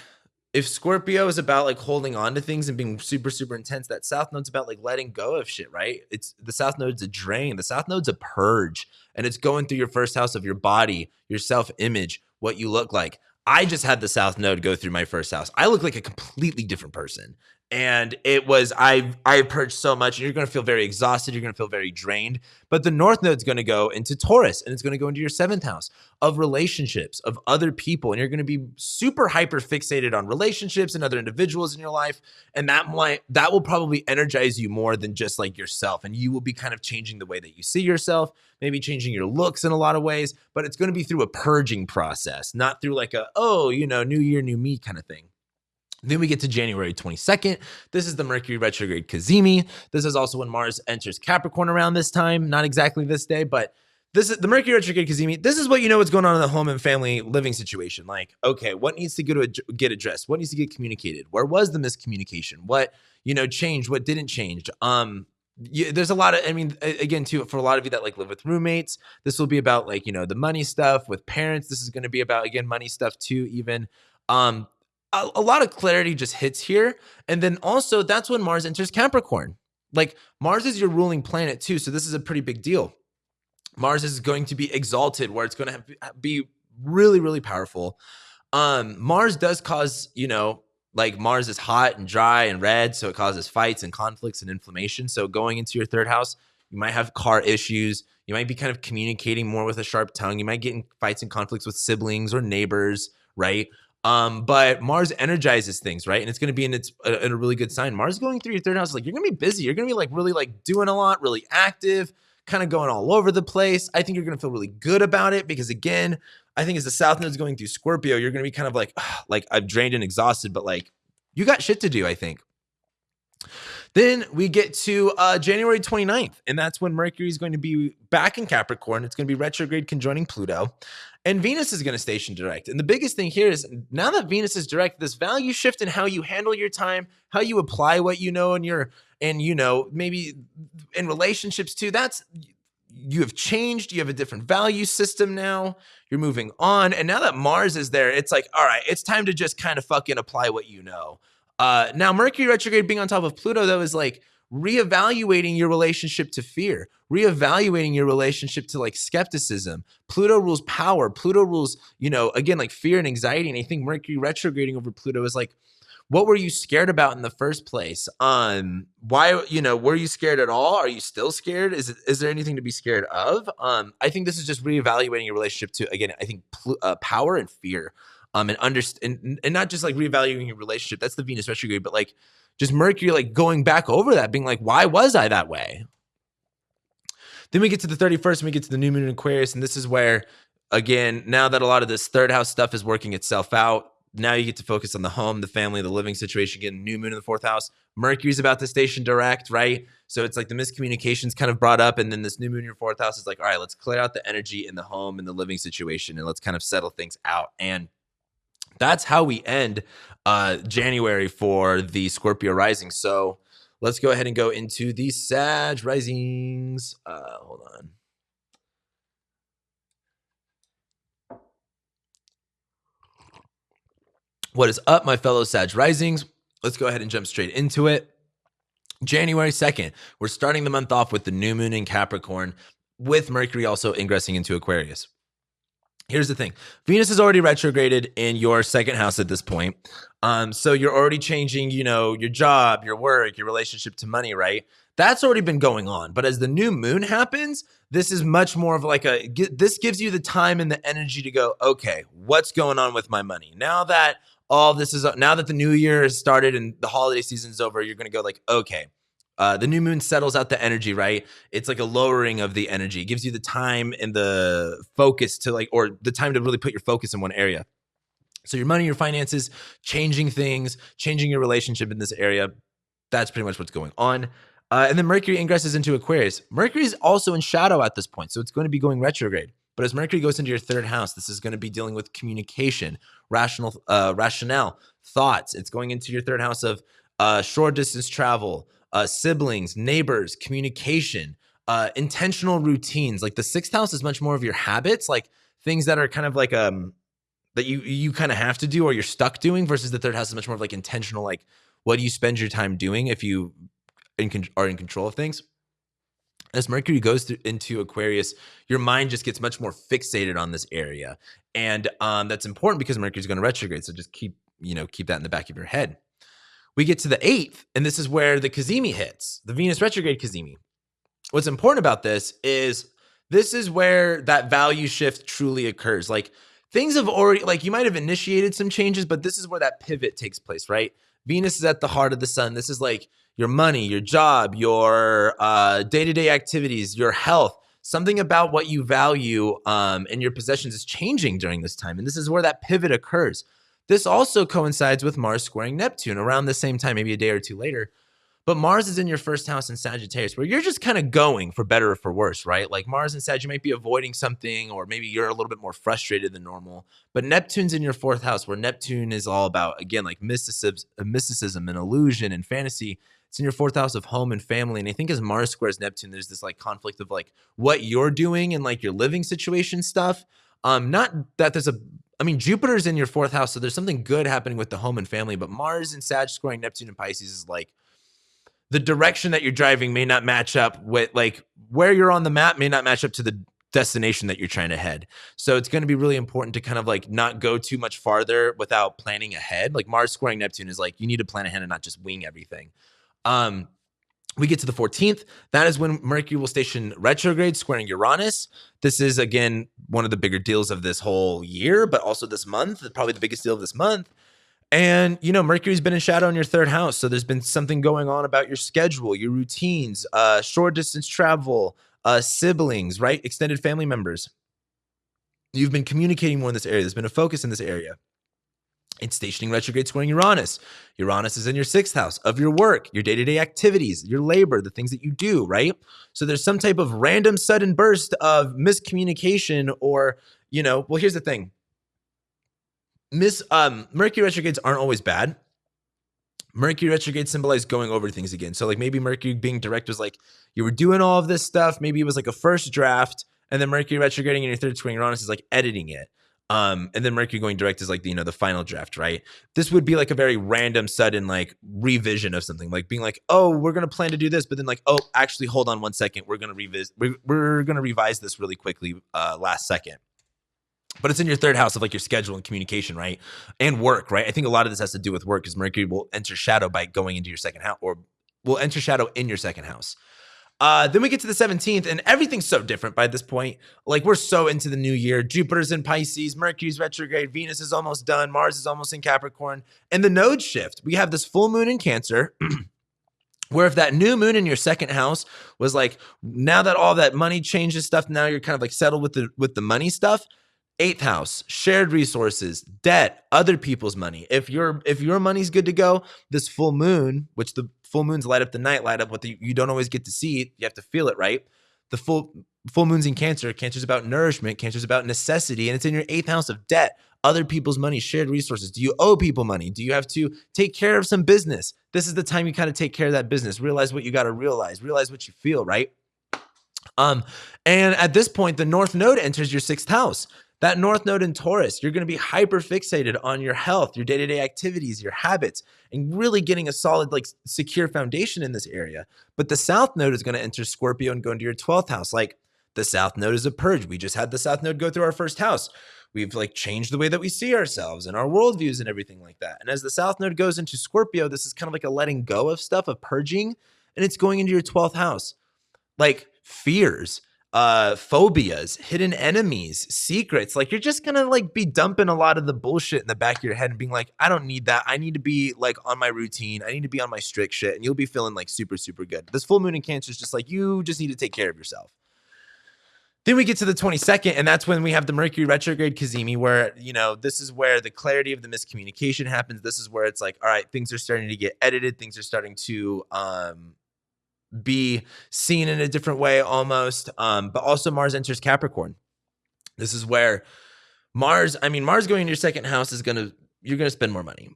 if Scorpio is about like holding on to things and being super, super intense, that south node's about like letting go of shit, right? It's the south node's a drain. The south node's a purge, and it's going through your first house of your body, your self-image, what you look like. I just had the south node go through my first house. I look like a completely different person. And it was, I purged so much, and you're going to feel very exhausted. You're going to feel very drained. But the north node's going to go into Taurus, and it's going to go into your seventh house of relationships, of other people. And you're going to be super hyper fixated on relationships and other individuals in your life. And that will probably energize you more than just like yourself. And you will be kind of changing the way that you see yourself, maybe changing your looks in a lot of ways. But it's going to be through a purging process, not through like new year, new me kind of thing. Then we get to January 22nd. This is the Mercury retrograde Cazimi. This is also when Mars enters Capricorn around this time. Not exactly this day, but this is the Mercury retrograde Cazimi. This is what you know what's going on in the home and family living situation. Like, okay, what needs to get addressed? What needs to get communicated? Where was the miscommunication? What, changed? What didn't change? There's a lot of, again, too, for a lot of you that like live with roommates, this will be about like, the money stuff with parents. This is going to be about, again, money stuff too, even. A lot of clarity just hits here. And then also that's when Mars enters Capricorn. Like, Mars is your ruling planet too. So this is a pretty big deal. Mars is going to be exalted, where it's going to be really, really powerful. Mars does cause, like, Mars is hot and dry and red. So it causes fights and conflicts and inflammation. So going into your third house, you might have car issues. You might be kind of communicating more with a sharp tongue. You might get in fights and conflicts with siblings or neighbors, right? But Mars energizes things, right? And it's going to be in a really good sign. Mars going through your third house, like, you're going to be busy. You're going to be like really like doing a lot, really active, kind of going all over the place. I think you're going to feel really good about it because, again, I think as the south node is going through Scorpio, you're going to be kind of like I'm drained and exhausted, but like, you got shit to do, I think. Then we get to January 29th, and that's when Mercury is going to be back in Capricorn. It's going to be retrograde conjoining Pluto, and Venus is going to station direct. And the biggest thing here is, now that Venus is direct, this value shift in how you handle your time, how you apply what you know maybe in relationships too, you have changed. You have a different value system now. You're moving on. And now that Mars is there, it's like, all right, it's time to just kind of fucking apply what you know. Now, Mercury retrograde being on top of Pluto, though, is like reevaluating your relationship to fear, reevaluating your relationship to like skepticism. Pluto rules power. Pluto rules, again, like fear and anxiety. And I think Mercury retrograding over Pluto is like, what were you scared about in the first place? Why, were you scared at all? Are you still scared? Is there anything to be scared of? I think this is just reevaluating your relationship to, again, I think power and fear. And not just like reevaluating your relationship. That's the Venus retrograde, but like just Mercury, like going back over that, being like, why was I that way? Then we get to the 31st and we get to the new moon in Aquarius. And this is where, again, now that a lot of this third house stuff is working itself out, now you get to focus on the home, the family, the living situation. Again, new moon in the fourth house. Mercury's about to station direct, right? So it's like the miscommunications kind of brought up. And then this new moon in your fourth house is like, all right, let's clear out the energy in the home and the living situation, and let's kind of settle things out. And that's how we end January for the Scorpio rising. So let's go ahead and go into the Sag risings. Hold on. What is up, my fellow Sag risings? Let's go ahead and jump straight into it. January 2nd, we're starting the month off with the new moon in Capricorn, with Mercury also ingressing into Aquarius. Here's the thing. Venus is already retrograded in your second house at this point. So you're already changing, your job, your work, your relationship to money, right? That's already been going on. But as the new moon happens, this is much more of like this gives you the time and the energy to go, okay, what's going on with my money? Now that the new year has started and the holiday season is over, you're going to go like, okay, the new moon settles out the energy, right? It's like a lowering of the energy. It gives you the time and the focus or the time to really put your focus in one area. So your money, your finances, changing things, changing your relationship in this area. That's pretty much what's going on. And then Mercury ingresses into Aquarius. Mercury is also in shadow at this point, so it's going to be going retrograde. But as Mercury goes into your third house, this is going to be dealing with communication, rationale, thoughts. It's going into your third house of short distance travel, siblings, neighbors, communication, intentional routines. Like the sixth house is much more of your habits, like things that are kind of like that you kind of have to do or you're stuck doing, versus the third house is much more of like intentional, like what do you spend your time doing if you are in control of things. As Mercury goes into Aquarius, your mind just gets much more fixated on this area. And that's important because Mercury is going to retrograde. So just keep that in the back of your head. We get to the 8th, and this is where the Cazimi hits, the Venus retrograde Cazimi. What's important about this is where that value shift truly occurs. Like things have already, like you might have initiated some changes, but this is where that pivot takes place, right? Venus is at the heart of the sun. This is like your money, your job, your day-to-day activities, your health. Something about what you value and your possessions is changing during this time. And this is where that pivot occurs. This also coincides with Mars squaring Neptune around the same time, maybe a day or two later. But Mars is in your first house in Sagittarius, where you're just kind of going for better or for worse, right? Like Mars and Sag, you might be avoiding something, or maybe you're a little bit more frustrated than normal. But Neptune's in your fourth house, where Neptune is all about, again, like mysticism and illusion and fantasy. It's in your fourth house of home and family. And I think as Mars squares Neptune, there's this like conflict of like what you're doing and like your living situation stuff. Not that Jupiter's in your fourth house, so there's something good happening with the home and family, but Mars and Sag squaring Neptune and Pisces is like the direction that you're driving may not match up with, like where you're on the map may not match up to the destination that you're trying to head. So it's going to be really important to kind of like not go too much farther without planning ahead. Like Mars squaring Neptune is like, you need to plan ahead and not just wing everything. We get to the 14th. That is when Mercury will station retrograde, squaring Uranus. This is, again, one of the bigger deals of this whole year, but also this month, probably the biggest deal of this month. And, Mercury's been in shadow in your third house. So there's been something going on about your schedule, your routines, short distance travel, siblings, right? Extended family members. You've been communicating more in this area. There's been a focus in this area. It's stationing retrograde squaring Uranus. Uranus is in your sixth house of your work, your day-to-day activities, your labor, the things that you do, right? So there's some type of random sudden burst of miscommunication or, well, here's the thing. Mercury retrogrades aren't always bad. Mercury retrograde symbolizes going over things again. So like maybe Mercury being direct was like, you were doing all of this stuff. Maybe it was like a first draft, and then Mercury retrograding in your third squaring Uranus is like editing it. And then Mercury going direct is like, the final draft, right? This would be like a very random, sudden, like revision of something, like being like, oh, we're going to plan to do this. But then like, oh, actually, hold on 1 second. We're going to revise this really quickly last second. But it's in your third house of like your schedule and communication, right? And work, right? I think a lot of this has to do with work because Mercury will enter shadow by going into your second house, or will enter shadow in your second house. Then we get to the 17th, and everything's so different by this point. Like, we're so into the new year. Jupiter's in Pisces, Mercury's retrograde, Venus is almost done, Mars is almost in Capricorn, and the node shift. We have this full moon in Cancer, where if that new moon in your second house was like, now that all that money changes stuff, now you're kind of like settled with the money stuff. 8th house, shared resources, debt, other people's money. If your money's good to go, this full moon, which the full moons light up the night, light up what you don't always get to see. You have to feel it, right? The full moon's in Cancer. Cancer's about nourishment. Cancer's about necessity. And it's in your 8th house of debt, other people's money, shared resources. Do you owe people money? Do you have to take care of some business? This is the time you kind of take care of that business. Realize what you got to realize what you feel, right? And at this point, the North Node enters your 6th house. That North Node in Taurus, you're going to be hyper fixated on your health, your day-to-day activities, your habits, and really getting a solid, like, secure foundation in this area. But the South Node is going to enter Scorpio and go into your 12th house. Like, the South Node is a purge. We just had the South Node go through our first house. We've like changed the way that we see ourselves and our worldviews and everything like that. And as the South Node goes into Scorpio, this is kind of like a letting go of stuff, of purging, and it's going into your 12th house. Like fears, phobias, hidden enemies, secrets. Like you're just gonna like be dumping a lot of the bullshit in the back of your head and being like, I don't need that. I need to be like on my routine. I need to be on my strict shit. And you'll be feeling like super, super good. This full moon in Cancer is just like, you just need to take care of yourself. Then we get to the 22nd, and that's when we have the Mercury retrograde Cazimi, where, you know, this is where the clarity of the miscommunication happens. This is where it's like, all right, things are starting to get edited. Things are starting to be seen in a different way almost. But also Mars enters Capricorn. This is where Mars going into your second house is you're going to spend more money.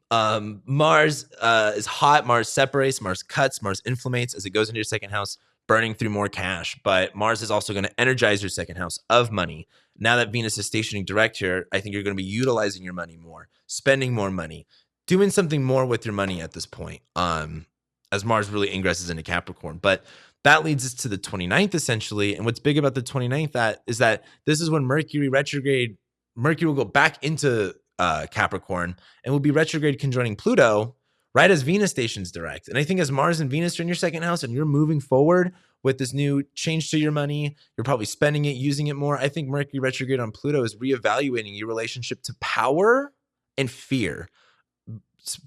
Mars is hot. Mars separates, Mars cuts, Mars inflammates as it goes into your second house, burning through more cash. But Mars is also going to energize your second house of money. Now that Venus is stationing direct here, I think you're going to be utilizing your money more, spending more money, doing something more with your money at this point, as Mars really ingresses into Capricorn. But that leads us to the 29th, essentially. And what's big about the 29th is that this is when Mercury will go back into Capricorn and will be retrograde conjoining Pluto right as Venus stations direct. And I think as Mars and Venus are in your second house and you're moving forward with this new change to your money, you're probably spending it, using it more. I think Mercury retrograde on Pluto is reevaluating your relationship to power and fear.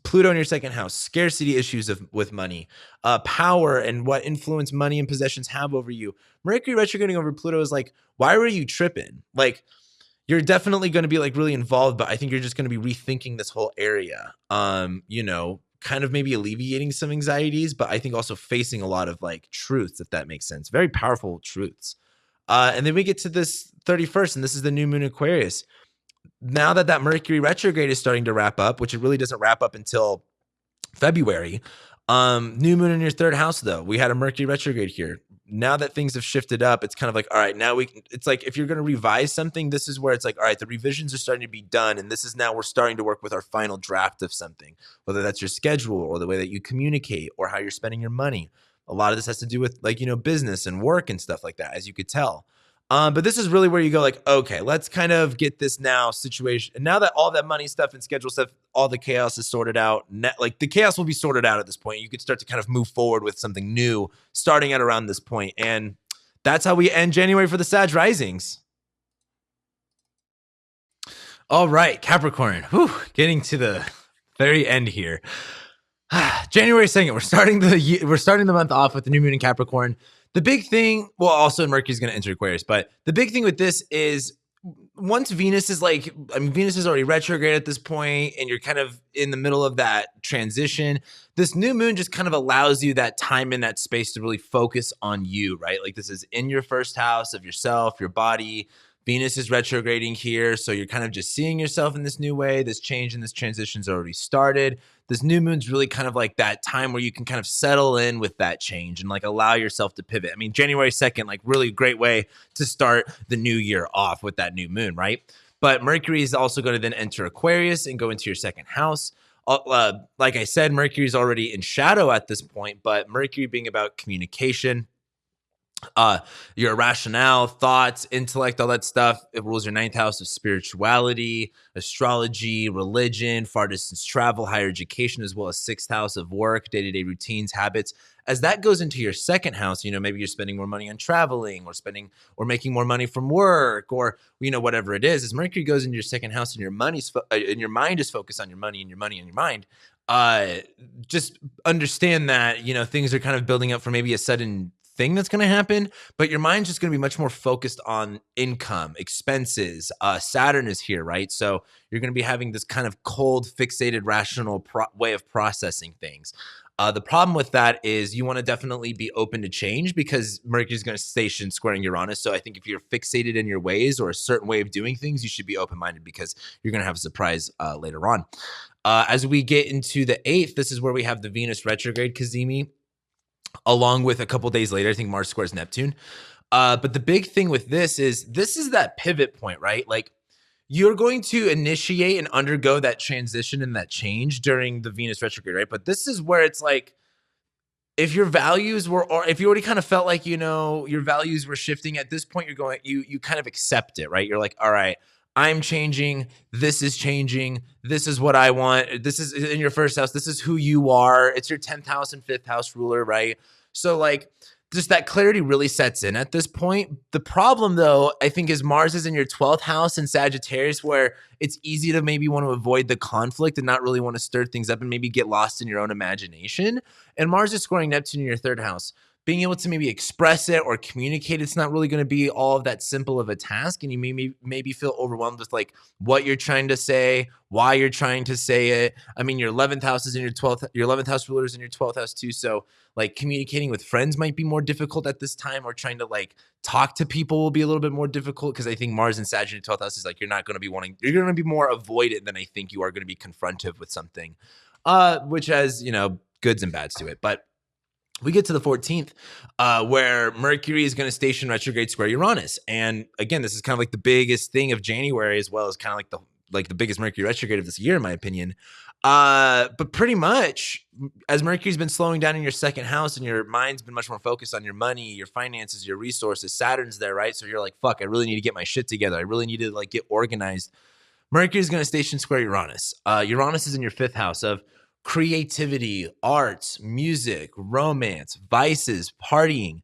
Pluto in your second house, scarcity issues with money, power and what influence money and possessions have over you. Mercury retrograding over Pluto is like, why were you tripping? Like, you're definitely going to be like really involved, but I think you're just going to be rethinking this whole area. Kind of maybe alleviating some anxieties, but I think also facing a lot of like truths, if that makes sense. Very powerful truths. And then we get to this 31st, and this is the new moon Aquarius. Now that Mercury retrograde is starting to wrap up, which it really doesn't wrap up until February. New moon in your third house, though. We had a Mercury retrograde here. Now that things have shifted up, it's kind of like, all right, now it's like if you're going to revise something, this is where it's like, all right, the revisions are starting to be done. And this is now we're starting to work with our final draft of something, whether that's your schedule or the way that you communicate or how you're spending your money. A lot of this has to do with like, business and work and stuff like that, as you could tell. But this is really where you go like, okay, let's kind of get this now situation. And now that all that money stuff and schedule stuff, all the chaos is sorted out, like the chaos will be sorted out at this point. You could start to kind of move forward with something new starting at around this point. And that's how we end January for the Sag risings. All right, Capricorn, getting to the very end here. January 2nd, we're starting the month off with the new moon in Capricorn. The big thing, well, also Mercury's going to enter Aquarius, but the big thing with this is once Venus is Venus is already retrograde at this point, and you're kind of in the middle of that transition. This new moon just kind of allows you that time in that space to really focus on you, right? Like this is in your first house of yourself, your body. Venus is retrograding here, so you're kind of just seeing yourself in this new way. This change and this transition's already started. This new moon's really kind of like that time where you can kind of settle in with that change and like allow yourself to pivot. I mean, January 2nd, like really great way to start the new year off with that new moon, right? But Mercury is also going to then enter Aquarius and go into your second house. Like I said, Mercury is already in shadow at this point, but Mercury being about communication, your rationale, thoughts, intellect, all that stuff. It rules your ninth house of spirituality, astrology, religion, far distance travel, higher education, as well as sixth house of work, day-to-day routines, habits. As that goes into your second house, maybe you're spending more money on traveling or making more money from work or, whatever it is. As Mercury goes into your second house and your mind is focused on your money and your money and your mind, just understand that, things are kind of building up for maybe a sudden thing that's going to happen, but your mind's just going to be much more focused on income, expenses. Saturn is here, right? So you're going to be having this kind of cold, fixated, rational way of processing things. The problem with that is you want to definitely be open to change because Mercury's going to station squaring Uranus. So I think if you're fixated in your ways or a certain way of doing things, you should be open-minded because you're going to have a surprise later on. As we get into the 8th, this is where we have the Venus retrograde Cazimi. Along with a couple days later, I think Mars squares Neptune. But the big thing with this is that pivot point, right? Like you're going to initiate and undergo that transition and that change during the Venus retrograde, right? But this is where it's like, if your values were, or if you already kind of felt like, your values were shifting at this point, you kind of accept it, right? You're like, all right, I'm changing. This is changing. This is what I want. This is in your first house. This is who you are. It's your 10th house and 5th house ruler, right? So like, just that clarity really sets in at this point. The problem, though, I think, is Mars is in your 12th house in Sagittarius, where it's easy to maybe want to avoid the conflict and not really want to stir things up and maybe get lost in your own imagination. And Mars is squaring Neptune in your 3rd house. Being able to maybe express it or communicate, it's not really going to be all of that simple of a task. And you maybe feel overwhelmed with like what you're trying to say, why you're trying to say it. I mean, your 11th house is in your 12th, your 11th house ruler is in your 12th house too. So like communicating with friends might be more difficult at this time, or trying to like talk to people will be a little bit more difficult, because I think Mars and Sagittarius in your 12th house is like, you're going to be more avoidant than I think you are going to be confrontive with something, which has, goods and bads to it. But we get to the 14th, where Mercury is going to station retrograde square Uranus. And again, this is kind of like the biggest thing of January, as well as kind of like the biggest Mercury retrograde of this year, in my opinion. But pretty much, as Mercury's been slowing down in your 2nd house and your mind's been much more focused on your money, your finances, your resources, Saturn's there, right? So you're like, fuck, I really need to get my shit together. I really need to like get organized. Mercury is going to station square Uranus. Uranus is in your 5th house of creativity, arts, music, romance, vices, partying,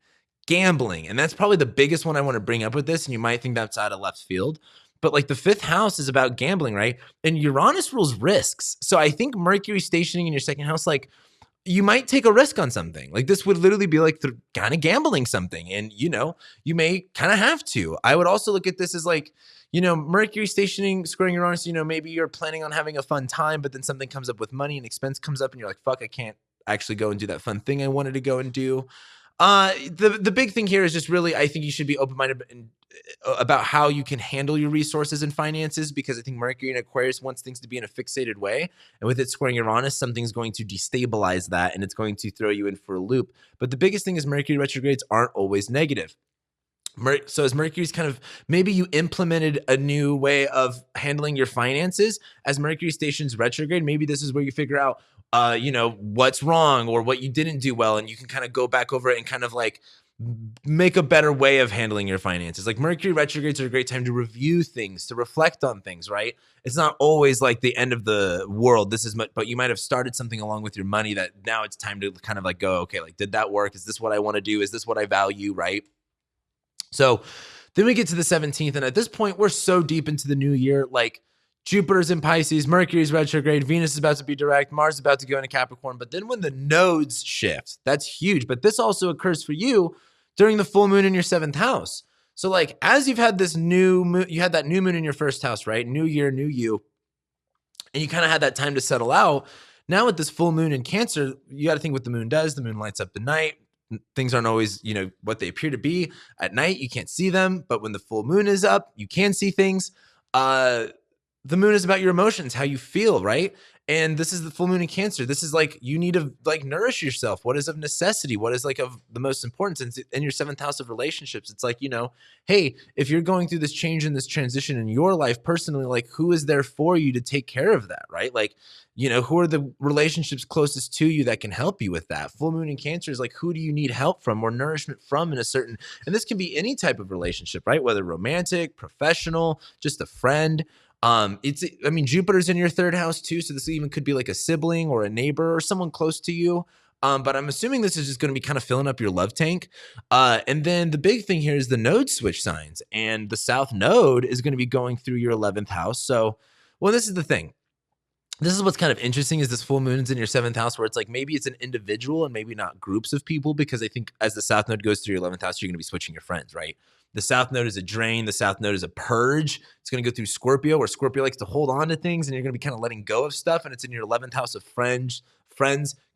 gambling. And that's probably the biggest one I want to bring up with this. And you might think that's out of left field, but like the 5th house is about gambling, right? And Uranus rules risks. So I think Mercury stationing in your 2nd house, like you might take a risk on something. Like this would literally be like kind of gambling something. And, you may kind of have to. I would also look at this as like, Mercury stationing, squaring Uranus, maybe you're planning on having a fun time, but then something comes up with money and expense comes up and you're like, fuck, I can't actually go and do that fun thing I wanted to go and do. The big thing here is just really, I think you should be open-minded about how you can handle your resources and finances, because I think Mercury in Aquarius wants things to be in a fixated way. And with it squaring Uranus, something's going to destabilize that and it's going to throw you in for a loop. But the biggest thing is Mercury retrogrades aren't always negative. So as Mercury's kind of, maybe you implemented a new way of handling your finances as Mercury stations retrograde. Maybe this is where you figure out, what's wrong or what you didn't do well. And you can kind of go back over it and kind of like make a better way of handling your finances. Like Mercury retrogrades are a great time to review things, to reflect on things, right? It's not always like the end of the world. But you might have started something along with your money that now it's time to kind of like go, okay, like, did that work? Is this what I want to do? Is this what I value? Right? So then we get to the 17th. And at this point, we're so deep into the new year, like Jupiter's in Pisces, Mercury's retrograde, Venus is about to be direct, Mars is about to go into Capricorn. But then when the nodes shift, that's huge. But this also occurs for you during the full moon in your 7th house. So like, as you've had this new moon, you had that new moon in your 1st house, right? New year, new you. And you kind of had that time to settle out. Now with this full moon in Cancer, you got to think what the moon does. The moon lights up the night. Things aren't always, what they appear to be. At night, you can't see them. But when the full moon is up, you can see things. The moon is about your emotions, how you feel, right? And this is the full moon in Cancer. This is like, you need to like nourish yourself. What is of necessity? What is like of the most importance? And in your 7th house of relationships, it's like, hey, if you're going through this change and this transition in your life personally, like who is there for you to take care of that, right? Like, who are the relationships closest to you that can help you with that? Full moon in Cancer is like, who do you need help from or nourishment from in a certain, and this can be any type of relationship, right? Whether romantic, professional, just a friend. Jupiter's in your 3rd house too. So this even could be like a sibling or a neighbor or someone close to you. But I'm assuming this is just going to be kind of filling up your love tank. And then the big thing here is the node switch signs, and the South node is going to be going through your 11th house. So, well, this is the thing. This is what's kind of interesting is this full moon's in your 7th house, where it's like, maybe it's an individual and maybe not groups of people, because I think as the South node goes through your 11th house, you're going to be switching your friends, right? The South node is a drain. The South node is a purge. It's going to go through Scorpio, where Scorpio likes to hold on to things, and you're going to be kind of letting go of stuff. And it's in your 11th house of friends,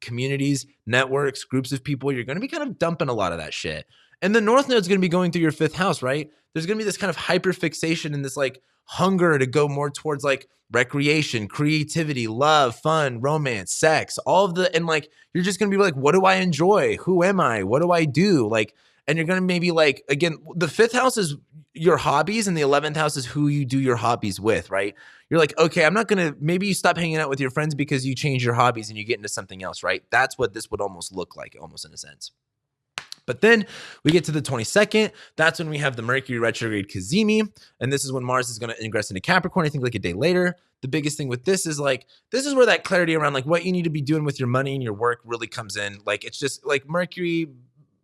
communities, networks, groups of people. You're going to be kind of dumping a lot of that shit. And the North node is going to be going through your 5th house, right? There's going to be this kind of hyper fixation and this like hunger to go more towards like recreation, creativity, love, fun, romance, sex, all of the, and like, you're just going to be like, what do I enjoy? Who am I? What do I do? Like, and you're going to maybe like, again, the 5th house is your hobbies and the 11th house is who you do your hobbies with, right? You're like, okay, I'm not going to, maybe you stop hanging out with your friends because you change your hobbies and you get into something else, right? That's what this would almost look like, almost in a sense. But then we get to the 22nd. That's when we have the Mercury retrograde Cazimi. And this is when Mars is going to ingress into Capricorn, I think like a day later. The biggest thing with this is like, this is where that clarity around like what you need to be doing with your money and your work really comes in. Like, it's just like Mercury,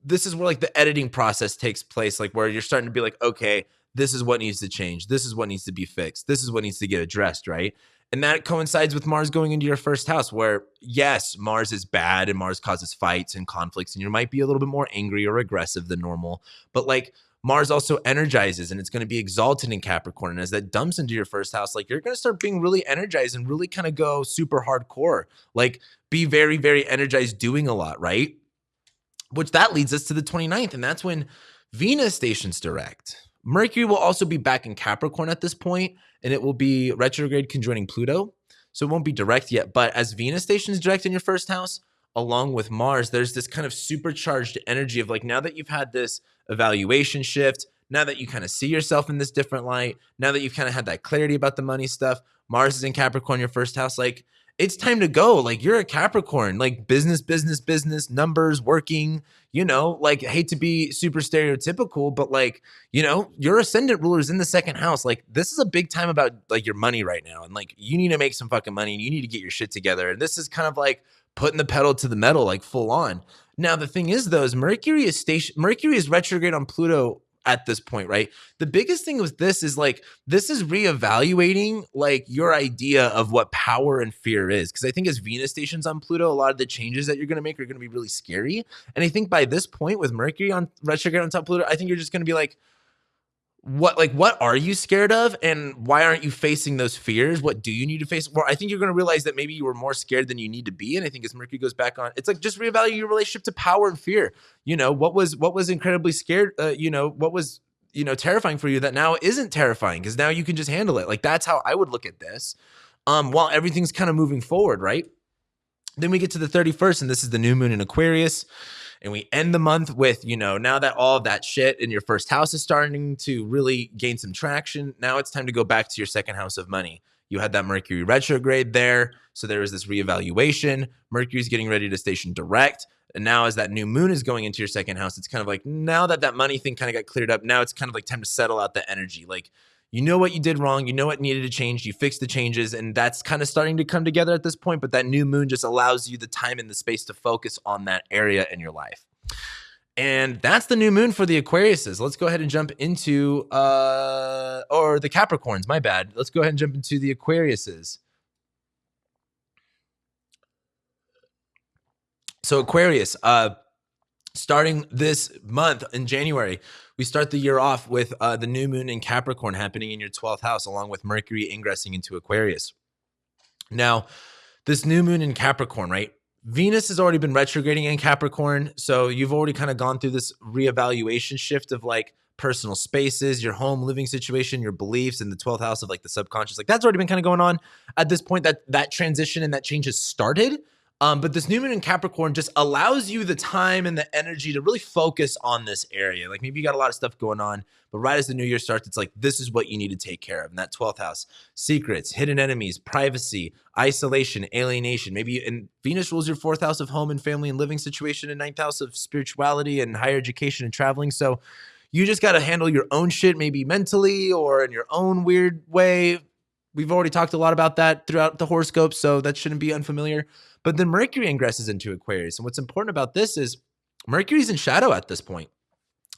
this is where like the editing process takes place, like where you're starting to be like, okay, this is what needs to change. This is what needs to be fixed. This is what needs to get addressed, right? And that coincides with Mars going into your 1st house where, yes, Mars is bad and Mars causes fights and conflicts and you might be a little bit more angry or aggressive than normal. But like Mars also energizes and it's going to be exalted in Capricorn. And as that dumps into your 1st house, like you're going to start being really energized and really kind of go super hardcore, like be very, very energized doing a lot, right? Which that leads us to the 29th. And that's when Venus stations direct. Mercury will also be back in Capricorn at this point, and it will be retrograde conjoining Pluto. So it won't be direct yet. But as Venus stations direct in your 1st house, along with Mars, there's this kind of supercharged energy of like, now that you've had this evaluation shift, now that you kind of see yourself in this different light, now that you've kind of had that clarity about the money stuff, Mars is in Capricorn, your 1st house, like it's time to go. Like you're a Capricorn, like business, numbers, working, you know, like hate to be super stereotypical, but like, you know, your ascendant ruler is in the 2nd house. Like this is a big time about like your money right now. And like, you need to make some fucking money and you need to get your shit together. And this is kind of like putting the pedal to the metal, like full on. Now, the thing is though, is Mercury is retrograde on Pluto at this point, right? The biggest thing with this is like, this is reevaluating like your idea of what power and fear is. Cause I think as Venus stations on Pluto, a lot of the changes that you're going to make are going to be really scary. And I think by this point with Mercury on retrograde on top of Pluto, I think you're just going to be like, what are you scared of? And why aren't you facing those fears? What do you need to face? Well, I think you're going to realize that maybe you were more scared than you need to be. And I think as Mercury goes back on, it's like just reevaluate your relationship to power and fear. You know, what was incredibly scared, what was, terrifying for you that now isn't terrifying because now you can just handle it. Like that's how I would look at this. While everything's kind of moving forward, right? Then we get to the 31st and this is the new moon in Aquarius. And we end the month with, now that all of that shit in your 1st house is starting to really gain some traction, now it's time to go back to your 2nd house of money. You had that Mercury retrograde there. So there was this reevaluation. Mercury's getting ready to station direct. And now as that new moon is going into your 2nd house, it's kind of like now that money thing kind of got cleared up, now it's kind of like time to settle out the energy. Like, you know what you did wrong. You know what needed to change. You fixed the changes. And that's kind of starting to come together at this point. But that new moon just allows you the time and the space to focus on that area in your life. And that's the new moon for the Aquariuses. Let's go ahead and jump into, or the Capricorns, my bad. Let's go ahead and jump into the Aquariuses. So Aquarius, starting this month in January, we start the year off with the new moon in Capricorn happening in your 12th house, along with Mercury ingressing into Aquarius. Now, this new moon in Capricorn, right? Venus has already been retrograding in Capricorn. So you've already kind of gone through this reevaluation shift of like personal spaces, your home living situation, your beliefs, and the 12th house of like the subconscious. Like that's already been kind of going on at this point. That transition and that change has started. But this new moon in Capricorn just allows you the time and the energy to really focus on this area. Like maybe you got a lot of stuff going on, but right as the new year starts, it's like, this is what you need to take care of. And that 12th house, secrets, hidden enemies, privacy, isolation, alienation. And Venus rules your 4th house of home and family and living situation, and 9th house of spirituality and higher education and traveling. So you just got to handle your own shit, maybe mentally or in your own weird way. We've already talked a lot about that throughout the horoscope, so that shouldn't be unfamiliar. But then Mercury ingresses into Aquarius. And what's important about this is Mercury's in shadow at this point.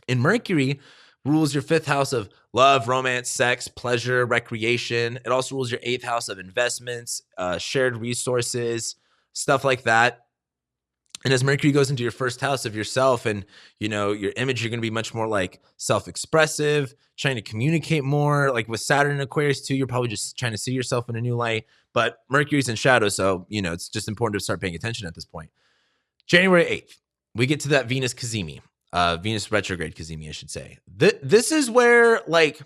And Mercury rules your 5th house of love, romance, sex, pleasure, recreation. It also rules your 8th house of investments, shared resources, stuff like that. And as Mercury goes into your 1st house of yourself and, your image, you're going to be much more like self-expressive, trying to communicate more. Like with Saturn and Aquarius too, you're probably just trying to see yourself in a new light. But Mercury's in shadow, so, it's just important to start paying attention at this point. January 8th, we get to that Venus Cazimi, Venus retrograde Cazimi, I should say. This is where, like,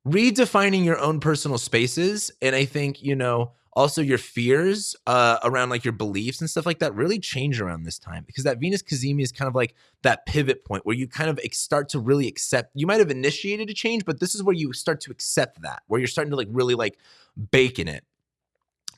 redefining your own personal spaces, and I think, Also, your fears around like your beliefs and stuff like that really change around this time, because that Venus Cazimi is kind of like that pivot point where you kind of start to really accept. You might have initiated a change, but this is where you start to accept that, where you're starting to like really like bake in it.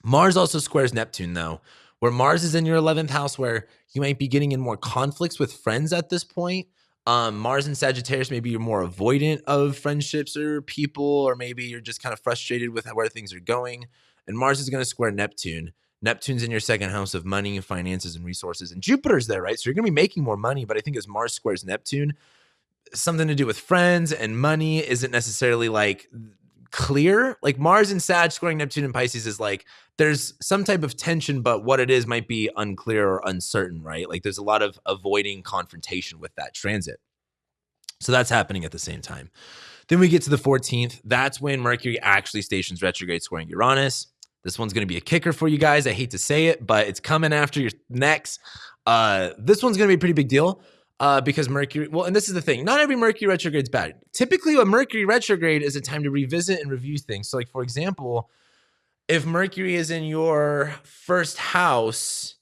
Mars also squares Neptune though, where Mars is in your 11th house, where you might be getting in more conflicts with friends at this point. Mars and Sagittarius, maybe you're more avoidant of friendships or people, or maybe you're just kind of frustrated with where things are going. And Mars is going to square Neptune. Neptune's in your 2nd house of money and finances and resources, and Jupiter's there, right? So you're going to be making more money, but I think as Mars squares Neptune, something to do with friends and money isn't necessarily like clear. Like Mars and Sag squaring Neptune and Pisces is like there's some type of tension, but what it is might be unclear or uncertain, right? Like there's a lot of avoiding confrontation with that transit. So that's happening at the same time. Then we get to the 14th. That's when Mercury actually stations retrograde squaring Uranus. This one's going to be a kicker for you guys. I hate to say it, but it's coming after your next. This one's going to be a pretty big deal. Because Mercury, well, and this is the thing, not every Mercury retrograde is bad. Typically, a Mercury retrograde is a time to revisit and review things. So, like, for example, if Mercury is in your 1st house,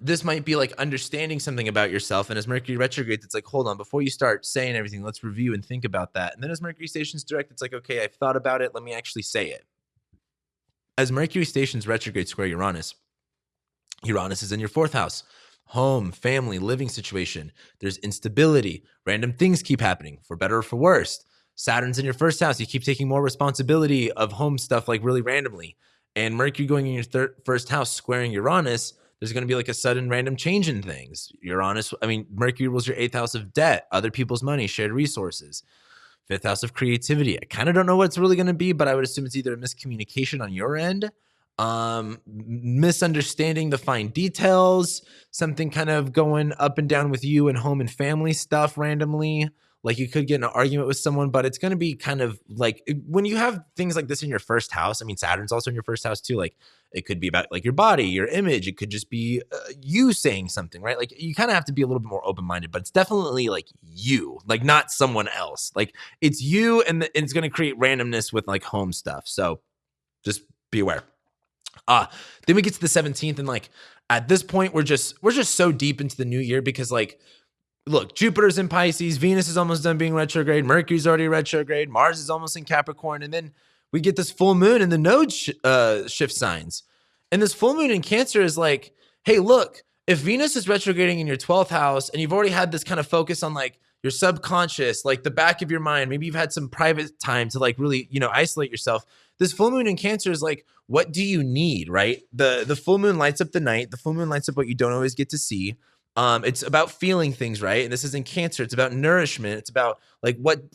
this might be like understanding something about yourself. And as Mercury retrogrades, it's like, hold on, before you start saying everything, let's review and think about that. And then as Mercury stations direct, it's like, okay, I've thought about it. Let me actually say it. As Mercury stations retrograde square Uranus, Uranus is in your 4th house. Home, family, living situation. There's instability. Random things keep happening, for better or for worse. Saturn's in your 1st house. You keep taking more responsibility of home stuff like really randomly. And Mercury going in your 1st house squaring Uranus, there's going to be like a sudden random change in things. Mercury rules your 8th house of debt, other people's money, shared resources. 5th house of creativity. I kind of don't know what it's really going to be, but I would assume it's either a miscommunication on your end, misunderstanding the fine details, something kind of going up and down with you and home and family stuff randomly. Like you could get in an argument with someone, but it's going to be kind of like when you have things like this in your 1st house. I mean, Saturn's also in your 1st house too. Like it could be about like your body, your image. It could just be you saying something, right? Like you kind of have to be a little bit more open-minded, but it's definitely like you, like not someone else. Like it's you, and it's going to create randomness with like home stuff. So just be aware. Then we get to the 17th, and like at this point, we're just so deep into the new year because like, look, Jupiter's in Pisces, Venus is almost done being retrograde, Mercury's already retrograde, Mars is almost in Capricorn, and then we get this full moon and the node shift signs. And this full moon in Cancer is like, hey, look, if Venus is retrograding in your 12th house and you've already had this kind of focus on like your subconscious, like the back of your mind, maybe you've had some private time to like really, isolate yourself. This full moon in Cancer is like, what do you need, right? The full moon lights up the night. The full moon lights up what you don't always get to see. It's about feeling things, right? And this is in Cancer. It's about nourishment. It's about like what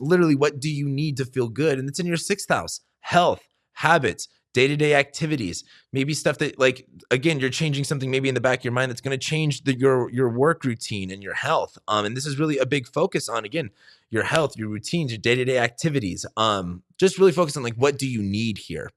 do you need to feel good? And it's in your 6th house, health, habits, day-to-day activities, maybe stuff that like, again, you're changing something maybe in the back of your mind that's going to change your work routine and your health. And this is really a big focus on, again, your health, your routines, your day-to-day activities. Just really focus on like, what do you need here?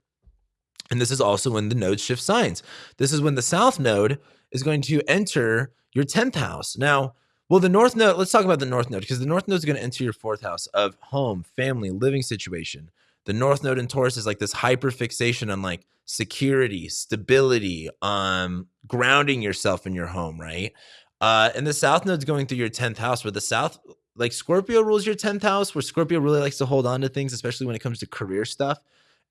And this is also when the nodes shift signs. This is when the South node is going to enter your 10th house. Now, well, the North node, let's talk about the North node, because the North node is going to enter your 4th house of home, family, living situation. The North node in Taurus is like this hyper fixation on like security, stability, grounding yourself in your home, right? And the South node is going through your 10th house, where the South, like Scorpio rules your 10th house, where Scorpio really likes to hold on to things, especially when it comes to career stuff.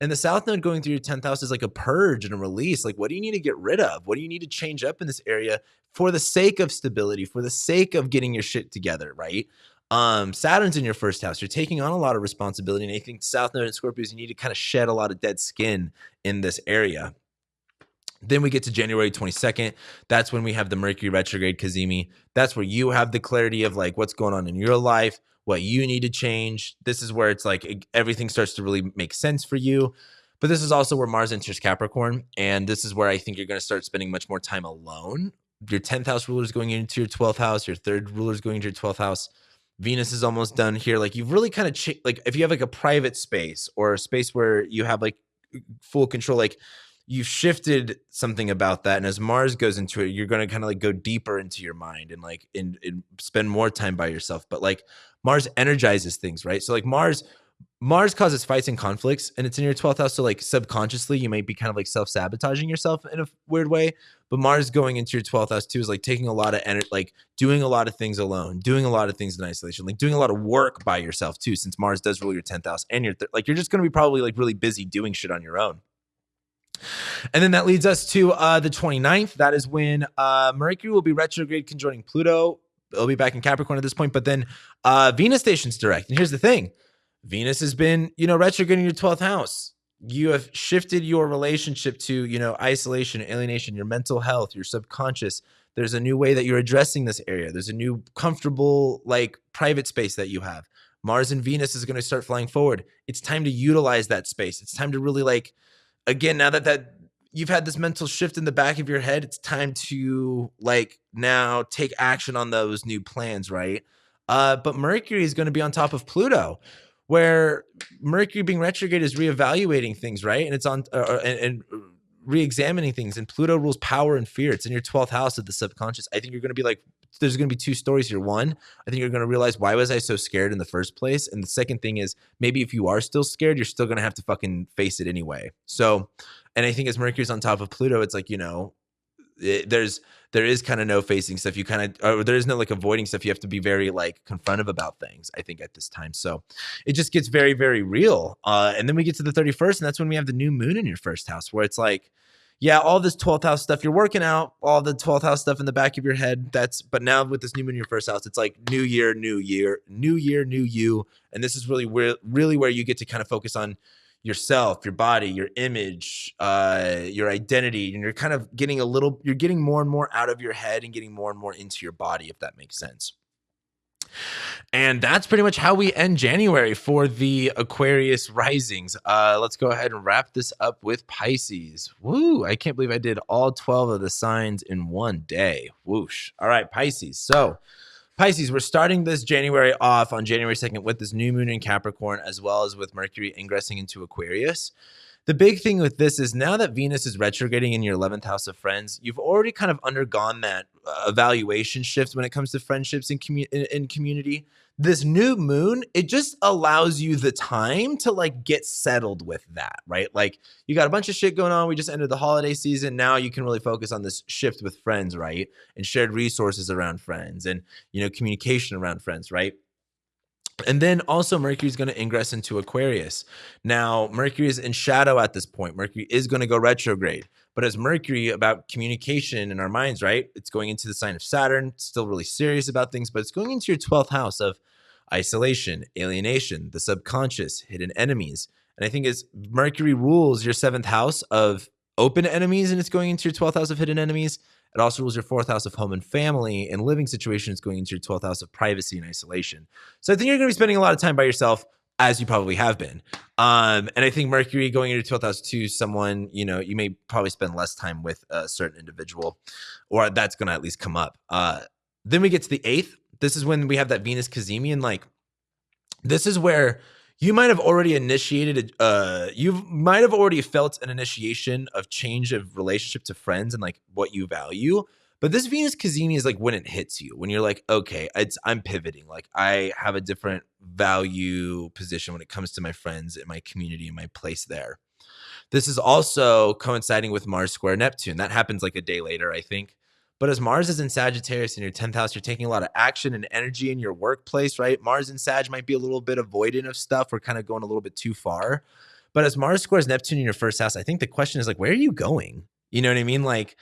And the South node going through your 10th house is like a purge and a release. Like, what do you need to get rid of? What do you need to change up in this area for the sake of stability, for the sake of getting your shit together, right? Saturn's in your 1st house. You're taking on a lot of responsibility. And I think South node and Scorpios, you need to kind of shed a lot of dead skin in this area. Then we get to January 22nd. That's when we have the Mercury retrograde Cazimi. That's where you have the clarity of like what's going on in your life, what you need to change. This is where it's like everything starts to really make sense for you. But this is also where Mars enters Capricorn. And this is where I think you're going to start spending much more time alone. Your 10th house ruler is going into your 12th house. Your 3rd ruler is going into your 12th house. Venus is almost done here. Like you've really kind of like if you have like a private space or a space where you have like full control, like you've shifted something about that. And as Mars goes into it, you're going to kind of like go deeper into your mind and like and spend more time by yourself. But like Mars energizes things, right? So like Mars Mars causes fights and conflicts, and it's in your 12th house. So like subconsciously, you might be kind of like self-sabotaging yourself in a weird way. But Mars going into your 12th house too is like taking a lot of energy, like doing a lot of things alone, doing a lot of things in isolation, like doing a lot of work by yourself too, since Mars does rule your 10th house. And like you're just going to be probably like really busy doing shit on your own. And then that leads us to the 29th. That is when Mercury will be retrograde conjoining Pluto. It'll be back in Capricorn at this point. But then Venus stations direct. And here's the thing. Venus has been, retrograde in your 12th house. You have shifted your relationship to, isolation, alienation, your mental health, your subconscious. There's a new way that you're addressing this area. There's a new comfortable, like private space that you have. Mars and Venus is going to start flying forward. It's time to utilize that space. It's time to really like, again, now that you've had this mental shift in the back of your head, it's time to like now take action on those new plans, right? But Mercury is going to be on top of Pluto, where Mercury being retrograde is reevaluating things, right? And it's on and re-examining things. And Pluto rules power and fear. It's in your 12th house of the subconscious. I think you're going to be like, there's going to be two stories here. One, I think you're going to realize, why was I so scared in the first place? And the second thing is, maybe if you are still scared, you're still going to have to fucking face it anyway. So, and I think as Mercury's on top of Pluto, it's like, there is kind of no facing stuff. You kind of, or there is no like avoiding stuff. You have to be very like confrontive about things, I think, at this time. So it just gets very, very real. And then we get to the 31st, and that's when we have the new moon in your first house, where it's like, yeah, all this 12th house stuff you're working out, all the 12th house stuff in the back of your head. But now with this new moon in your first house, it's like new year, new year, new year, new you. And this is really where you get to kind of focus on yourself, your body, your image, your identity. And you're kind of you're getting more and more out of your head and getting more and more into your body, if that makes sense. And that's pretty much how we end January for the Aquarius risings. Let's go ahead and wrap this up with Pisces. Woo! I can't believe I did all 12 of the signs in one day. Whoosh. All right, Pisces. So Pisces, we're starting this January off on January 2nd with this new moon in Capricorn, as well as with Mercury ingressing into Aquarius. The big thing with this is, now that Venus is retrograding in your 11th house of friends, you've already kind of undergone that evaluation shift when it comes to friendships and community. This new moon, it just allows you the time to like get settled with that, right? Like, you got a bunch of shit going on. We just ended the holiday season. Now you can really focus on this shift with friends, right? And shared resources around friends, and, communication around friends, right? And then also Mercury is going to ingress into Aquarius. Now, Mercury is in shadow at this point. Mercury is going to go retrograde. But as Mercury, about communication in our minds, right? It's going into the sign of Saturn, still really serious about things, but it's going into your 12th house of isolation, alienation, the subconscious, hidden enemies. And I think as Mercury rules your 7th house of open enemies, and it's going into your 12th house of hidden enemies, it also rules your 4th house of home and family and living situations, going into your 12th house of privacy and isolation. So I think you're going to be spending a lot of time by yourself, as you probably have been. And I think Mercury going into 12th house to someone, you may probably spend less time with a certain individual, or that's going to at least come up. Then we get to the 8th. This is when we have that Venus Cazimi, and like, this is where you might have already you might have already felt an initiation of change of relationship to friends and like what you value. But this Venus Cazimi is like when it hits you, when you're like, okay, I'm pivoting. Like, I have a different value position when it comes to my friends and my community and my place there. This is also coinciding with Mars square Neptune. That happens like a day later, I think. But as Mars is in Sagittarius in your 10th house, you're taking a lot of action and energy in your workplace, right? Mars in Sag might be a little bit avoidant of stuff. We're kind of going a little bit too far. But as Mars squares Neptune in your first house, I think the question is like, where are you going? You know what I mean? Like,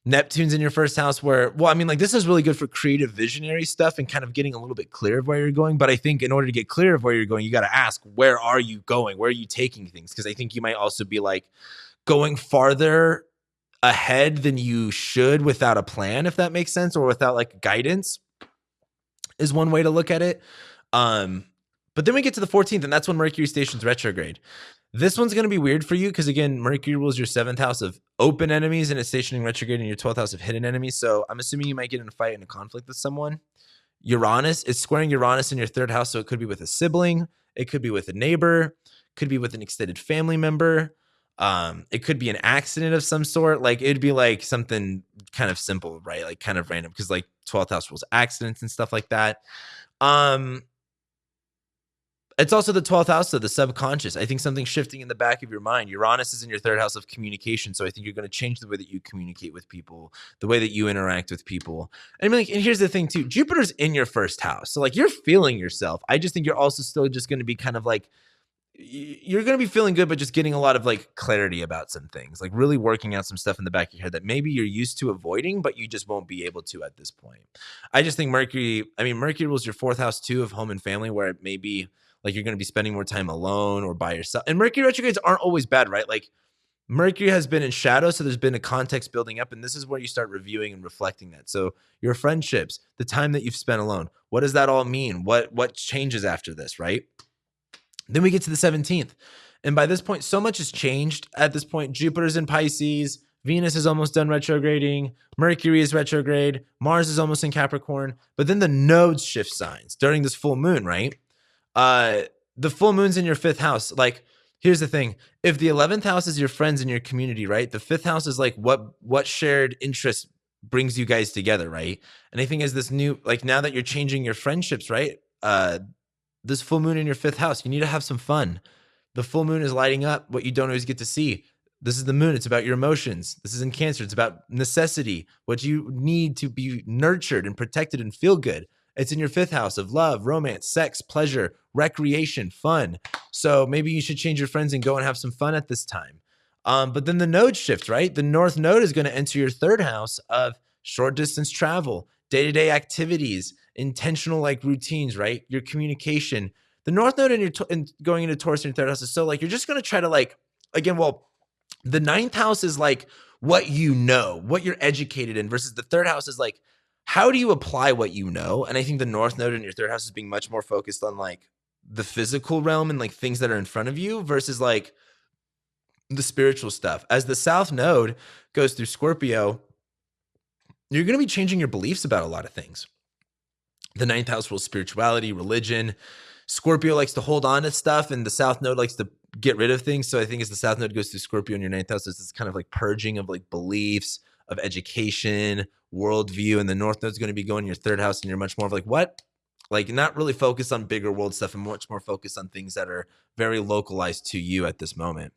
Neptune's in your first house this is really good for creative visionary stuff and kind of getting a little bit clear of where you're going. But I think in order to get clear of where you're going, you got to ask, where are you going? Where are you taking things? Because I think you might also be like going farther ahead than you should without a plan, if that makes sense, or without like guidance, is one way to look at it. But then we get to the 14th, and that's when Mercury stations retrograde. This one's going to be weird for you because, again, Mercury rules your 7th house of open enemies, and it's stationing retrograde in your 12th house of hidden enemies. So I'm assuming you might get in a fight and a conflict with someone. Uranus is squaring Uranus in your 3rd house, so it could be with a sibling, it could be with a neighbor, could be with an extended family member. It could be an accident of some sort. Like, it'd be like something kind of simple, right? Like kind of random, because like 12th house rules accidents and stuff like that. It's also the 12th house of the subconscious. I think something's shifting in the back of your mind. Uranus is in your third house of communication. So I think you're going to change the way that you communicate with people, the way that you interact with people. And I mean, and here's the thing too, Jupiter's in your first house. So like you're feeling yourself. I just think you're also still just going to be kind of like, you're going to be feeling good, but just getting a lot of like clarity about some things, like really working out some stuff in the back of your head that maybe you're used to avoiding, but you just won't be able to at this point. I just think Mercury rules your fourth house too of home and family, where it may be like you're going to be spending more time alone or by yourself. And Mercury retrogrades aren't always bad, right? Like Mercury has been in shadow, so there's been a context building up, and this is where you start reviewing and reflecting that. So your friendships, the time that you've spent alone, what does that all mean? What changes after this, right? Then we get to the 17th. And by this point, so much has changed at this point. Jupiter's in Pisces. Venus is almost done retrograding. Mercury is retrograde. Mars is almost in Capricorn. But then the nodes shift signs during this full moon, right? The full moon's in your fifth house. Like, here's the thing. If the 11th house is your friends and your community, right? The fifth house is like what shared interest brings you guys together, right? And I think as this new, like now that you're changing your friendships, right? This full moon in your fifth house, you need to have some fun. The full moon is lighting up what you don't always get to see. This is the moon. It's about your emotions. This is in Cancer. It's about necessity, what you need to be nurtured and protected and feel good. It's in your fifth house of love, romance, sex, pleasure, recreation, fun. So maybe you should change your friends and go and have some fun at this time. But then the node shift, right? The north node is going to enter your third house of short distance travel, day-to-day activities, intentional like routines, right? Your communication. The north node and going into Taurus in your third house is so like you're just going to try to like, again, well, the ninth house is like what you know, what you're educated in, versus the third house is like, how do you apply what you know? And I think the north node in your third house is being much more focused on like the physical realm and like things that are in front of you versus like the spiritual stuff. As the south node goes through Scorpio, you're going to be changing your beliefs about a lot of things. The ninth house rules spirituality, religion. Scorpio likes to hold on to stuff, and the south node likes to get rid of things. So I think as the south node goes through Scorpio in your ninth house, it's this kind of like purging of like beliefs, of education, worldview, and the north node is going to be going in your third house, and you're much more of like, what? Like not really focused on bigger world stuff and much more focused on things that are very localized to you at this moment.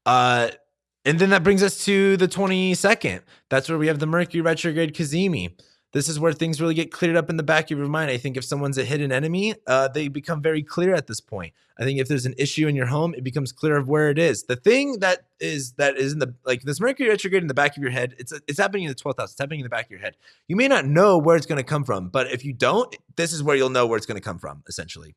And then that brings us to the 22nd. That's where we have the Mercury retrograde Cazimi. This is where things really get cleared up in the back of your mind. I think if someone's a hidden enemy, they become very clear at this point. I think if there's an issue in your home, it becomes clear of where it is. The thing that is in the, like this Mercury retrograde in the back of your head, it's happening in the 12th house. It's happening in the back of your head. You may not know where it's going to come from, but if you don't, this is where you'll know where it's going to come from, essentially.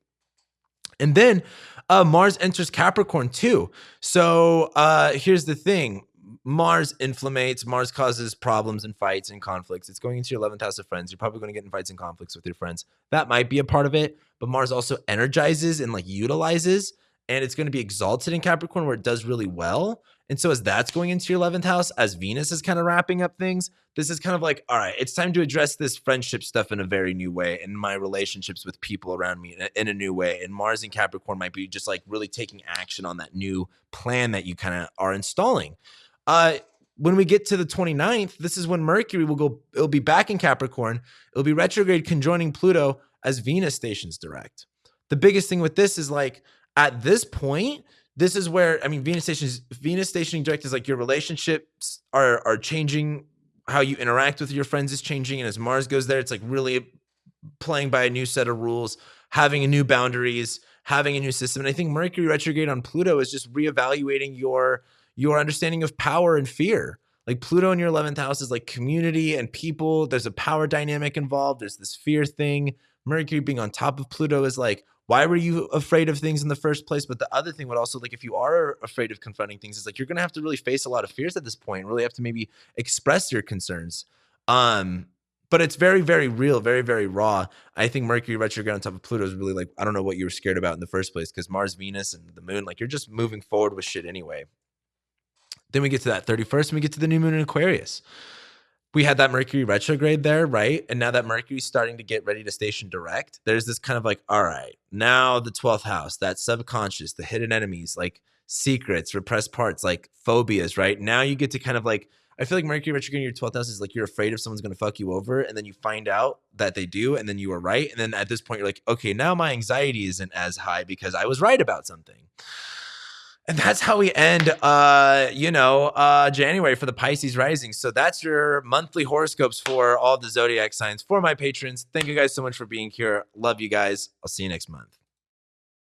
And then Mars enters Capricorn too. So here's the thing. Mars inflammates. Mars causes problems and fights and conflicts. It's going into your 11th house of friends. You're probably going to get in fights and conflicts with your friends. That might be a part of it. But Mars also energizes and like utilizes. And it's going to be exalted in Capricorn where it does really well. And so as that's going into your 11th house, as Venus is kind of wrapping up things, this is kind of like, all right, it's time to address this friendship stuff in a very new way, and my relationships with people around me in a new way. And Mars in Capricorn might be just like really taking action on that new plan that you kind of are installing. When we get to the 29th, this is when Mercury it'll be back in Capricorn. It'll be retrograde conjoining Pluto as Venus stations direct. The biggest thing with this is like, at this point, this is where, I mean, Venus stationing direct is like your relationships are changing. How you interact with your friends is changing. And as Mars goes there, it's like really playing by a new set of rules, having a new boundaries, having a new system. And I think Mercury retrograde on Pluto is just reevaluating your understanding of power and fear. Like Pluto in your 11th house is like community and people. There's a power dynamic involved. There's this fear thing. Mercury being on top of Pluto is like, why were you afraid of things in the first place? But the other thing would also, like, if you are afraid of confronting things, is like, you're going to have to really face a lot of fears at this point, really have to maybe express your concerns. But it's very, very real, very, very raw. I think Mercury retrograde on top of Pluto is really like, I don't know what you were scared about in the first place, because Mars, Venus, and the moon, like, you're just moving forward with shit anyway. Then we get to that 31st, and we get to the new moon in Aquarius. We had that Mercury retrograde there, right? And now that Mercury's starting to get ready to station direct, there's this kind of like, all right, now the 12th house, that subconscious, the hidden enemies, like secrets, repressed parts, like phobias, right? Now you get to kind of like I feel like Mercury retrograde in your 12th house is like you're afraid if someone's going to fuck you over, and then you find out that they do, and then you were right. And then at this point, you're like, okay, now my anxiety isn't as high because I was right about something. And that's how we end, January for the Pisces rising. So that's your monthly horoscopes for all the zodiac signs for my patrons. Thank you guys so much for being here. Love you guys. I'll see you next month.